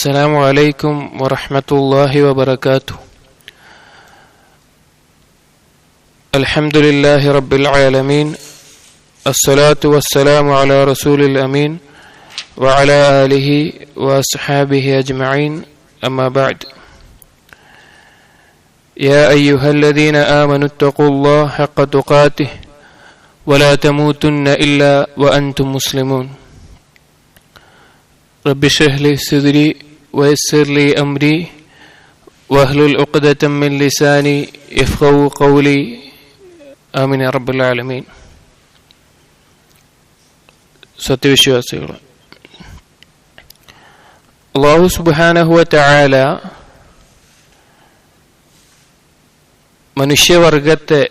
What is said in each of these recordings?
السلام عليكم ورحمة الله وبركاته. الحمد لله رب العالمين، الصلاة والسلام على رسول الأمين وعلى آله وأصحابه أجمعين، أما بعد. يا أيها الذين آمنوا اتقوا الله حق تقاته ولا تموتن إلا وأنتم مسلمون. رب اشرح لي صدري ويسر لي أمري واحلل عقدة من لساني يفقهوا قولي. ആമീൻ യാ റബ്ബൽ ആലമീൻ. സത്യവിശ്വാസികൾ, അല്ലാഹു സുബ്ഹാനഹു വ തആല മനുഷ്യവർഗത്തെ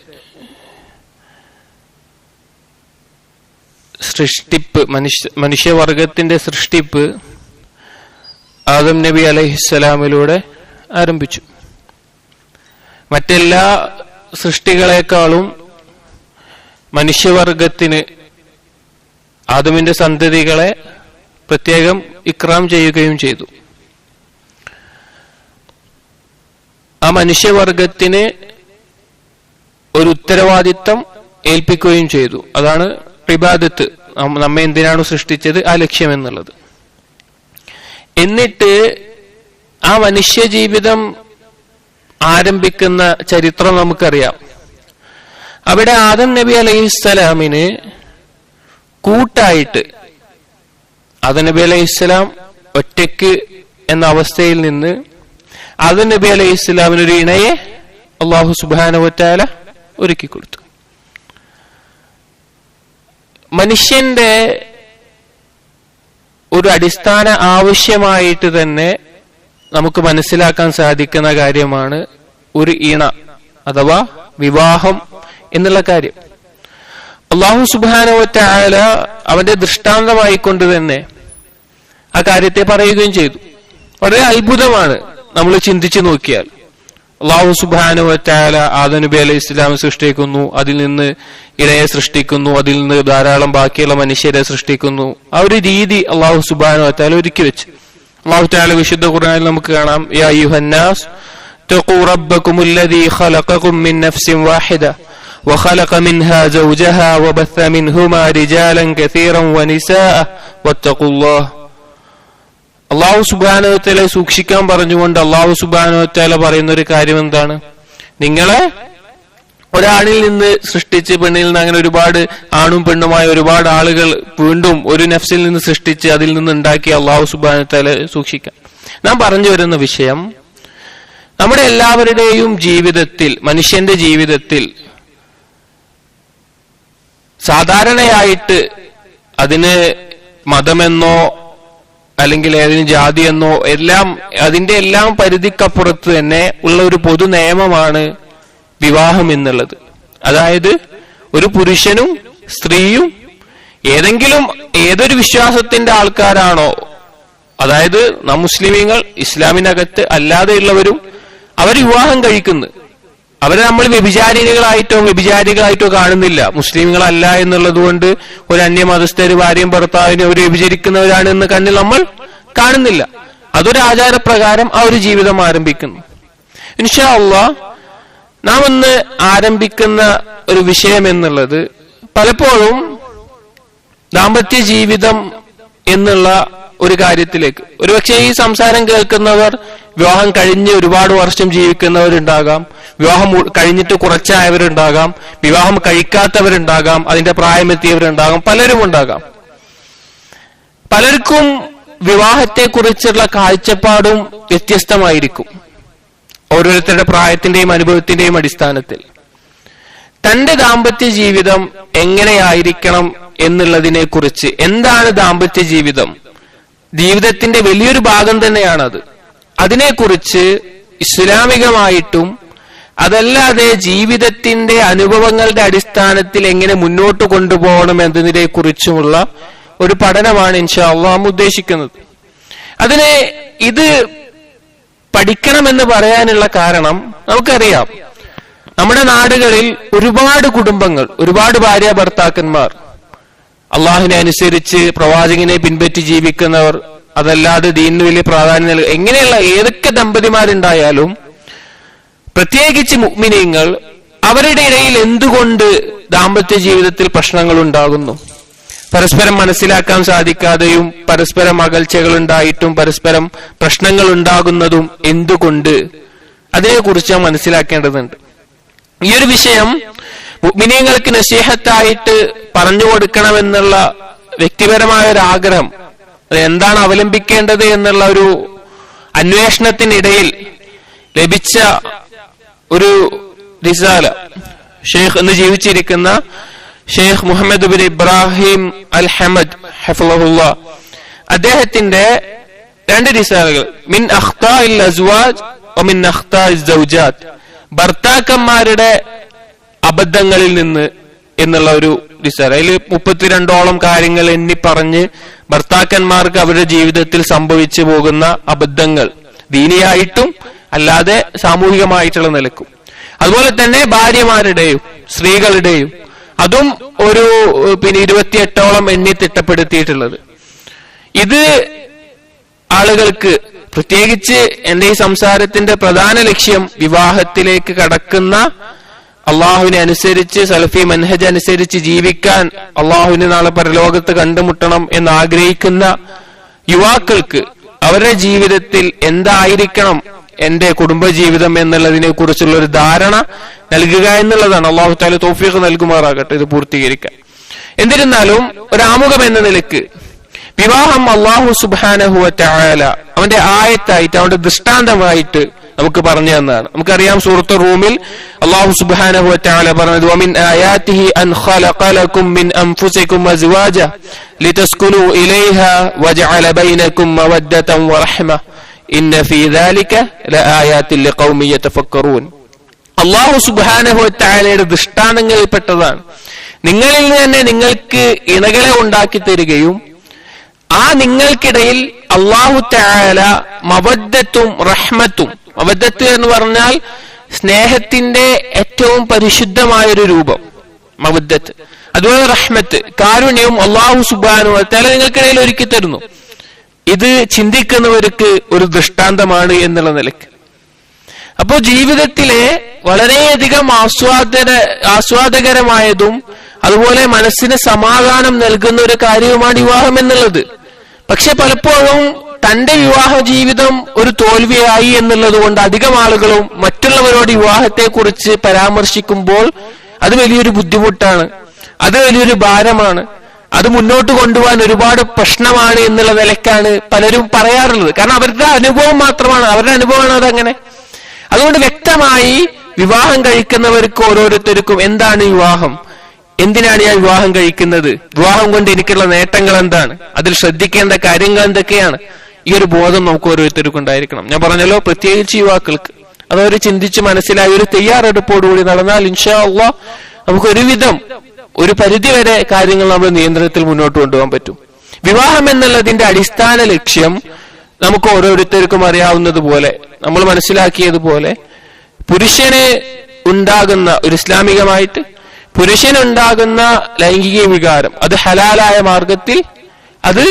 മനുഷ്യവർഗത്തിന്റെ സൃഷ്ടിപ്പ് ആദം നബി അലൈഹിസ്സലാമിലൂടെ ആരംഭിച്ചു. മറ്റെല്ലാ സൃഷ്ടികളെക്കാളും മനുഷ്യവർഗത്തിന്, ആദമിന്റെ സന്തതികളെ പ്രത്യേകം ഇക്റാം ചെയ്യുകയും ചെയ്തു. ആ മനുഷ്യവർഗത്തിന് ഒരു ഉത്തരവാദിത്തം ഏൽപ്പിക്കുകയും ചെയ്തു. അതാണ് ഇബാദത്ത്, നമ്മെ എന്തിനാണ് സൃഷ്ടിച്ചത്, ആ ലക്ഷ്യം എന്നുള്ളത്. എന്നിട്ട് ആ മനുഷ്യ ജീവിതം ആരംഭിക്കുന്ന ചരിത്രം നമുക്കറിയാം. അവിടെ ആദം നബി അലൈഹിസ്സലാമിന് കൂട്ടായിട്ട്, ആദം നബി അലൈഹിസ്സലാം ഒറ്റയ്ക്ക് എന്ന അവസ്ഥയിൽ നിന്ന് ആദം നബി അലൈഹിസ്സലാമിനൊരു ഇണയെ അല്ലാഹു സുബ്ഹാനഹു വ തആല ഒരുക്കി കൊടുത്തു. മനുഷ്യന്റെ ഒരു അടിസ്ഥാന ആവശ്യമായിട്ട് തന്നെ നമുക്ക് മനസ്സിലാക്കാൻ സാധിക്കുന്ന കാര്യമാണ് ഒരു ഇണ അഥവാ വിവാഹം എന്നുള്ള കാര്യം. അല്ലാഹു സുബ്ഹാനഹു വ തആല അവന്റെ ദൃഷ്ടാന്തമായിക്കൊണ്ട് തന്നെ ആ കാര്യത്തെ പറയുകയും ചെയ്തു. വളരെ അത്ഭുതമാണ് നമ്മൾ ചിന്തിച്ചു നോക്കിയാൽ. അല്ലാഹു സുബ്ഹാനഹു വ തആല ആദം നബി അലൈഹിസ്സലാം സൃഷ്ടിക്കുന്നു, അതിൽ നിന്ന് ഇണയെ സൃഷ്ടിക്കുന്നു, അതിൽ നിന്ന് ധാരാളം ബാക്കിയുള്ള മനുഷ്യരെ സൃഷ്ടിക്കുന്നു. ആ ഒരു രീതി അല്ലാഹു സുബ്ഹാനഹു വ തആല ഒരുക്കി വെച്ചു. അല്ലാഹു തആല വിശുദ്ധ ഖുർആനിൽ നമുക്ക് കാണാം, യാ അയ്യുഹന്നാസ് തഖൂ റബ്ബകുമുല്ലദീ ഖലഖകും മിൻ നഫ്സിൻ വാഹിദ വഖലഖ മിൻഹാ സൗജഹാ വബഥ മിൻഹുമാ റിജാലൻ കസീറൻ വനിസാഅ വത്തഖുല്ലാഹ്. അല്ലാഹു സുബ്ഹാനഹു വ തആല സൂക്ഷിക്കാൻ പറഞ്ഞുകൊണ്ട് അല്ലാഹു സുബ്ഹാനഹു വ തആല പറയുന്ന ഒരു കാര്യം എന്താണ്? നിങ്ങളെ ഒരാണിൽ നിന്ന് സൃഷ്ടിച്ച്, പെണ്ണിൽ നിന്ന്, അങ്ങനെ ഒരുപാട് ആണും പെണ്ണുമായ ഒരുപാട് ആളുകൾ വീണ്ടും ഒരു നഫ്സിൽ നിന്ന് സൃഷ്ടിച്ച് അതിൽ നിന്ന് ഉണ്ടാക്കി അല്ലാഹു സുബ്ഹാനഹു വ തആല സൂക്ഷിക്കാം. നാം പറഞ്ഞു വരുന്ന വിഷയം, നമ്മുടെ എല്ലാവരുടെയും ജീവിതത്തിൽ, മനുഷ്യന്റെ ജീവിതത്തിൽ സാധാരണയായിട്ട് അതിന് മതമെന്നോ അല്ലെങ്കിൽ ഏതിന് ജാതിയെന്നോ എല്ലാം, അതിന്റെ എല്ലാം പരിധിക്കപ്പുറത്ത് തന്നെ ഉള്ള ഒരു പൊതു നിയമമാണ് വിവാഹം എന്നുള്ളത്. അതായത് ഒരു പുരുഷനും സ്ത്രീയും ഏതൊരു വിശ്വാസത്തിന്റെ ആൾക്കാരാണോ, അതായത് നാം മുസ്ലിമീങ്ങൾ, ഇസ്ലാമിനകത്ത് അല്ലാതെയുള്ളവരും അവർ വിവാഹം കഴിക്കുന്നു. അവരെ നമ്മൾ വ്യഭിചാരികളായിട്ടോ കാണുന്നില്ല. മുസ്ലിങ്ങളല്ല എന്നുള്ളത് കൊണ്ട് ഒരു അന്യമതസ്ഥര് ഭാര്യയും ഭർത്താവിനും അവർ വ്യഭിചരിക്കുന്നവരാണ് എന്ന് കണ്ണിൽ നമ്മൾ കാണുന്നില്ല. അതൊരു ആചാരപ്രകാരം ആ ഒരു ജീവിതം ആരംഭിക്കുന്നു. ഇൻഷാ അല്ലാഹ് നാം ഇന്ന് ആരംഭിക്കുന്ന ഒരു വിഷയം എന്നുള്ളത് പലപ്പോഴും ദാമ്പത്യ ജീവിതം എന്നുള്ള ഒരു കാര്യത്തിലേക്ക്, ഒരുപക്ഷെ ഈ സംസാരം കേൾക്കുന്നവർ വിവാഹം കഴിഞ്ഞ് ഒരുപാട് വർഷം ജീവിക്കുന്നവരുണ്ടാകാം, വിവാഹം കഴിഞ്ഞിട്ട് കുറച്ചായവരുണ്ടാകാം, വിവാഹം കഴിക്കാത്തവരുണ്ടാകാം, അതിന്റെ പ്രായമെത്തിയവരുണ്ടാകാം, പലരും ഉണ്ടാകാം. പലർക്കും വിവാഹത്തെക്കുറിച്ചുള്ള കാഴ്ചപ്പാടും വ്യത്യസ്തമായിരിക്കും, ഓരോരുത്തരുടെ പ്രായത്തിന്റെയും അനുഭവത്തിന്റെയും അടിസ്ഥാനത്തിൽ. തന്റെ ദാമ്പത്യ ജീവിതം എങ്ങനെയായിരിക്കണം എന്നുള്ളതിനെ കുറിച്ച്, എന്താണ് ദാമ്പത്യ ജീവിതം, ജീവിതത്തിന്റെ വലിയൊരു ഭാഗം തന്നെയാണത്. അതിനെക്കുറിച്ച് ഇസ്ലാമികമായിട്ടും അതല്ലാതെ ജീവിതത്തിന്റെ അനുഭവങ്ങളുടെ അടിസ്ഥാനത്തിൽ എങ്ങനെ മുന്നോട്ട് കൊണ്ടുപോകണം എന്നതിനെ കുറിച്ചുമുള്ള ഒരു പഠനമാണ് ഇൻഷാ അല്ലാഹ് നാം ഉദ്ദേശിക്കുന്നത്. ഇത് പഠിക്കണമെന്ന് പറയാനുള്ള കാരണം, നമുക്കറിയാം നമ്മുടെ നാടുകളിൽ ഒരുപാട് കുടുംബങ്ങൾ, ഒരുപാട് ഭാര്യ ഭർത്താക്കന്മാർ, അള്ളാഹുവിനെ അനുസരിച്ച് പ്രവാചകനെ പിൻപറ്റി ജീവിക്കുന്നവർ, അതല്ലാതെ ദീനിന് വലിയ പ്രാധാന്യം നൽകുക, എങ്ങനെയുള്ള ഏതൊക്കെ ദമ്പതിമാരുണ്ടായാലും പ്രത്യേകിച്ച് മുഅ്മിനീങ്ങൾ അവരുടെ ഇടയിൽ എന്തുകൊണ്ട് ദാമ്പത്യ ജീവിതത്തിൽ പ്രശ്നങ്ങൾ ഉണ്ടാകുന്നു? പരസ്പരം മനസ്സിലാക്കാൻ സാധിക്കാതെയും പരസ്പരം അകൽച്ചകൾ ഉണ്ടായിട്ടും പരസ്പരം പ്രശ്നങ്ങൾ ഉണ്ടാകുന്നതും എന്തുകൊണ്ട്? അതിനെക്കുറിച്ച് മനസ്സിലാക്കേണ്ടതുണ്ട്. ഈ ഒരു വിഷയം മുഅ്മിനീങ്ങൾക്ക് നസീഹത്തായിട്ട് പറഞ്ഞു കൊടുക്കണമെന്നുള്ള വ്യക്തിപരമായ ഒരു ആഗ്രഹം, എന്താണ് അവലംബിക്കേണ്ടത് എന്നുള്ള ഒരു അന്വേഷണത്തിനിടയിൽ ലഭിച്ച ഒരു റിസാല, ഷെയ്ഖ് എന്ന് ജീവിച്ചിരിക്കുന്ന Sheikh Muhammad bin Ibrahim Al Hamad ഹഫളഹുല്ലാ, അദ്ദേഹത്തിന്റെ 2 റിസാലകൾ, മിൻ അഖ്താഇൽ അസ്വാജ് വ മിൻ അഖ്താഇസ് സൗജാത്ത്, ഭർത്താക്കന്മാരുടെ അബദ്ധങ്ങളിൽ നിന്ന് എന്നുള്ള ഒരു റിസാല. അതിൽ 32ഓളം കാര്യങ്ങൾ എണ്ണി പറഞ്ഞ് ഭർത്താക്കന്മാർക്ക് അവരുടെ ജീവിതത്തിൽ സംഭവിച്ചു പോകുന്ന അബദ്ധങ്ങൾ, ദീനിയായിട്ടും അല്ലാതെ സാമൂഹികമായിട്ടുള്ള നിലക്കും, അതുപോലെ തന്നെ ഭാര്യമാരുടെയും സ്ത്രീകളുടെയും, അതും ഒരു 28ഓളം എണ്ണി തിട്ടപ്പെടുത്തിയിട്ടുള്ളത്. ഇത് ആളുകൾക്ക്, പ്രത്യേകിച്ച് എന്റെ ഈ സംസാരത്തിന്റെ പ്രധാന ലക്ഷ്യം വിവാഹത്തിലേക്ക് കടക്കുന്ന, അള്ളാഹുവിനെ അനുസരിച്ച് സലഫി മൻഹജ് അനുസരിച്ച് ജീവിക്കാൻ, അള്ളാഹുവിനെ നാളെ പരലോകത്ത് കണ്ടുമുട്ടണം എന്ന് ആഗ്രഹിക്കുന്ന യുവാക്കൾക്ക് അവരുടെ ജീവിതത്തിൽ എന്തായിരിക്കണം എന്റെ കുടുംബജീവിതം എന്നുള്ളതിനെ കുറിച്ചുള്ള ഒരു ധാരണ നൽകുക എന്നുള്ളതാണ്. അള്ളാഹു തആല തൗഫീഖ് നൽകുമാറാകട്ടെ ഇത് പൂർത്തീകരിക്കാൻ. എന്നിരുന്നാലും ഒരാമുഖം എന്ന നിലക്ക് വിവാഹം അള്ളാഹു സുബ്ഹാനഹു വ തആല അവന്റെ ആയത്തായിട്ട്, അവന്റെ ദൃഷ്ടാന്തമായിട്ട് നമുക്ക് പറഞ്ഞു തന്നതാണ്. നമുക്കറിയാം സൂറത്ത് റൂമിൽ അള്ളാഹു സുബ്ഹാനഹു വ തആല പറഞ്ഞത്, വമിൻ ആയാതിഹി അൻ ഖലഖ ലക്കും മിൻ അൻഫുസികും അസ്വാജ ലിതസ്കുനു ഇലൈഹാ വജഅല ബൈനകും മവദ്ദതൻ വറഹ്മ ഇന്ന ഫീ ദാലിക ലആയാതിൻ ലിഖൗമി യതഫക്കറൂൻ. അള്ളാഹു സുബ്ഹാനഹു വ തആലയുടെ ദൃഷ്ടാന്തങ്ങളിൽപ്പെട്ടതാണ് നിങ്ങളിൽ നിന്ന് തന്നെ നിങ്ങൾക്ക് ഇണകളെ ഉണ്ടാക്കി തരികയും ആ നിങ്ങൾക്കിടയിൽ അള്ളാഹു തആല മവദ്ദത്തും റഹ്മത്തും, മവദ്ദത്ത് എന്ന് പറഞ്ഞാൽ സ്നേഹത്തിന്റെ ഏറ്റവും പരിശുദ്ധമായൊരു രൂപം മവദ്ദത്ത്, അതുപോലെ റഹ്മത്ത് കാരുണ്യവും അള്ളാഹു സുബ്ഹാനഹു വ തആല നിങ്ങൾക്കിടയിൽ ഒരുക്കി തരുന്നു. ഇത് ചിന്തിക്കുന്നവർക്ക് ഒരു ദൃഷ്ടാന്തമാണ് എന്നുള്ള നിലയ്ക്ക്. അപ്പോ ജീവിതത്തിലെ വളരെയധികം ആസ്വാദകരമായതും അതുപോലെ മനസ്സിന് സമാധാനം നൽകുന്ന ഒരു കാര്യവുമാണ് വിവാഹം എന്നുള്ളത്. പക്ഷെ പലപ്പോഴും തന്റെ വിവാഹ ജീവിതം ഒരു തോൽവിയായി എന്നുള്ളത് കൊണ്ട് അധികം ആളുകളും മറ്റുള്ളവരോട് വിവാഹത്തെ കുറിച്ച് പരാമർശിക്കുമ്പോൾ അത് വലിയൊരു ബുദ്ധിമുട്ടാണ്, അത് വലിയൊരു ഭാരമാണ്, അത് മുന്നോട്ട് കൊണ്ടുപോകാൻ ഒരുപാട് പ്രശ്നമാണ് എന്നുള്ള നിലയ്ക്കാണ് പലരും പറയാറുള്ളത്. കാരണം അവരുടെ അനുഭവം മാത്രമാണ്, അവരുടെ അനുഭവമാണ് അതങ്ങനെ. അതുകൊണ്ട് വ്യക്തമായി വിവാഹം കഴിക്കുന്നവർക്ക് ഓരോരുത്തർക്കും എന്താണ് വിവാഹം, എന്തിനാണ് ഞാൻ വിവാഹം കഴിക്കുന്നത്, വിവാഹം കൊണ്ട് എനിക്കുള്ള നേട്ടങ്ങൾ എന്താണ്, അതിൽ ശ്രദ്ധിക്കേണ്ട കാര്യങ്ങൾ എന്തൊക്കെയാണ്, ഈ ഒരു ബോധം നമുക്ക് ഓരോരുത്തർക്കും ഉണ്ടായിരിക്കണം. ഞാൻ പറഞ്ഞല്ലോ, പ്രത്യേകിച്ച് യുവാക്കൾക്ക് അതവർ ചിന്തിച്ച് മനസ്സിലായി ഒരു തയ്യാറെടുപ്പോടുകൂടി നടന്നാൽ ഇൻഷാ അല്ലാഹ് നമുക്ക് ഒരുവിധം ഒരു പരിധിവരെ കാര്യങ്ങൾ നമ്മൾ നിയന്ത്രണത്തിൽ മുന്നോട്ട് കൊണ്ടുപോകാൻ പറ്റും. വിവാഹം എന്നുള്ളതിന്റെ അടിസ്ഥാന ലക്ഷ്യം നമുക്ക് ഓരോരുത്തർക്കും അറിയാവുന്നതുപോലെ, നമ്മൾ മനസ്സിലാക്കിയതുപോലെ, പുരുഷന് ഉണ്ടാകുന്ന ഒരു ഇസ്ലാമികമായിട്ട് പുരുഷനുണ്ടാകുന്ന ലൈംഗിക വികാരം അത് ഹലാലായ മാർഗത്തിൽ അത്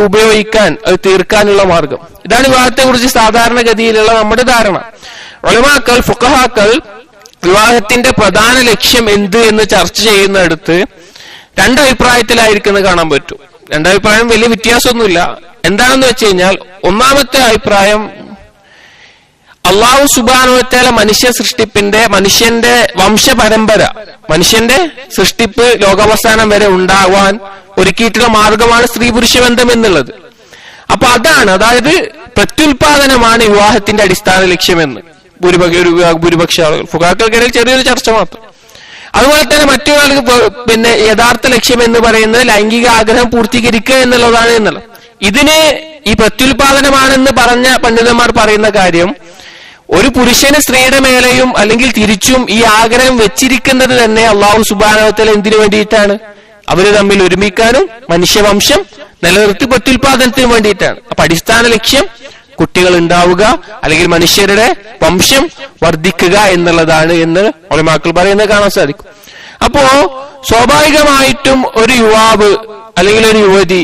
ഉപയോഗിക്കാൻ, അത് തീർക്കാനുള്ള മാർഗം, ഇതാണ് വിവാഹത്തെ കുറിച്ച് സാധാരണഗതിയിലുള്ള നമ്മുടെ ധാരണ. ഉലമാക്കൾ, ഫുഖഹാക്കൾ വിവാഹത്തിന്റെ പ്രധാന ലക്ഷ്യം എന്ത് എന്ന് ചർച്ച ചെയ്യുന്നിടത്ത് 2 അഭിപ്രായത്തിലായിരിക്കുന്നത് കാണാൻ പറ്റും. 2 അഭിപ്രായം വലിയ വ്യത്യാസമൊന്നുമില്ല. എന്താണെന്ന് വെച്ച് കഴിഞ്ഞാൽ, ഒന്നാമത്തെ അഭിപ്രായം അള്ളാഹു സുബ്ഹാനഹു വ തആല മനുഷ്യ സൃഷ്ടിപ്പിന്റെ, മനുഷ്യന്റെ വംശപരമ്പര, മനുഷ്യന്റെ സൃഷ്ടിപ്പ് ലോകാവസാനം വരെ ഉണ്ടാവാൻ ഒരുക്കിയിട്ടുള്ള മാർഗമാണ് സ്ത്രീ പുരുഷ ബന്ധം എന്നുള്ളത്. അപ്പൊ അതാണ്, അതായത് പ്രത്യുൽപാദനമാണ് വിവാഹത്തിന്റെ അടിസ്ഥാന ലക്ഷ്യമെന്ന് ഭൂരിപക്ഷ ആളുകൾ, ഫുഖഹാക്കൾക്കിടയിൽ ചെറിയൊരു ചർച്ച മാത്രം. അതുപോലെ തന്നെ മറ്റൊരാൾക്ക് യഥാർത്ഥ ലക്ഷ്യം എന്ന് പറയുന്നത് ലൈംഗിക ആഗ്രഹം പൂർത്തീകരിക്കുക എന്നുള്ളതാണ് എന്നുള്ളത്. ഇതിന് ഈ പ്രത്യുൽപാദനമാണെന്ന് പറഞ്ഞ പണ്ഡിതന്മാർ പറയുന്ന കാര്യം, ഒരു പുരുഷന് സ്ത്രീയുടെ മേലെയും അല്ലെങ്കിൽ തിരിച്ചും ഈ ആഗ്രഹം വെച്ചിരിക്കുന്നത് തന്നെ അള്ളാഹു സുബ്ഹാനഹു വ തആല എന്തിനു വേണ്ടിയിട്ടാണ്? അവര് തമ്മിൽ ഒരുമിക്കാനും മനുഷ്യവംശം നിലനിർത്തി പ്രത്യുൽപാദനത്തിന് വേണ്ടിയിട്ടാണ്. അപ്പൊ അടിസ്ഥാന ലക്ഷ്യം കുട്ടികൾ ഉണ്ടാവുക, അല്ലെങ്കിൽ മനുഷ്യരുടെ വംശം വർദ്ധിക്കുക എന്നുള്ളതാണ് എന്ന് ഉലമാക്കൾ പറയുന്നത് കാണാൻ സാധിക്കും. അപ്പോ സ്വാഭാവികമായിട്ടും ഒരു യുവാവ് അല്ലെങ്കിൽ ഒരു യുവതി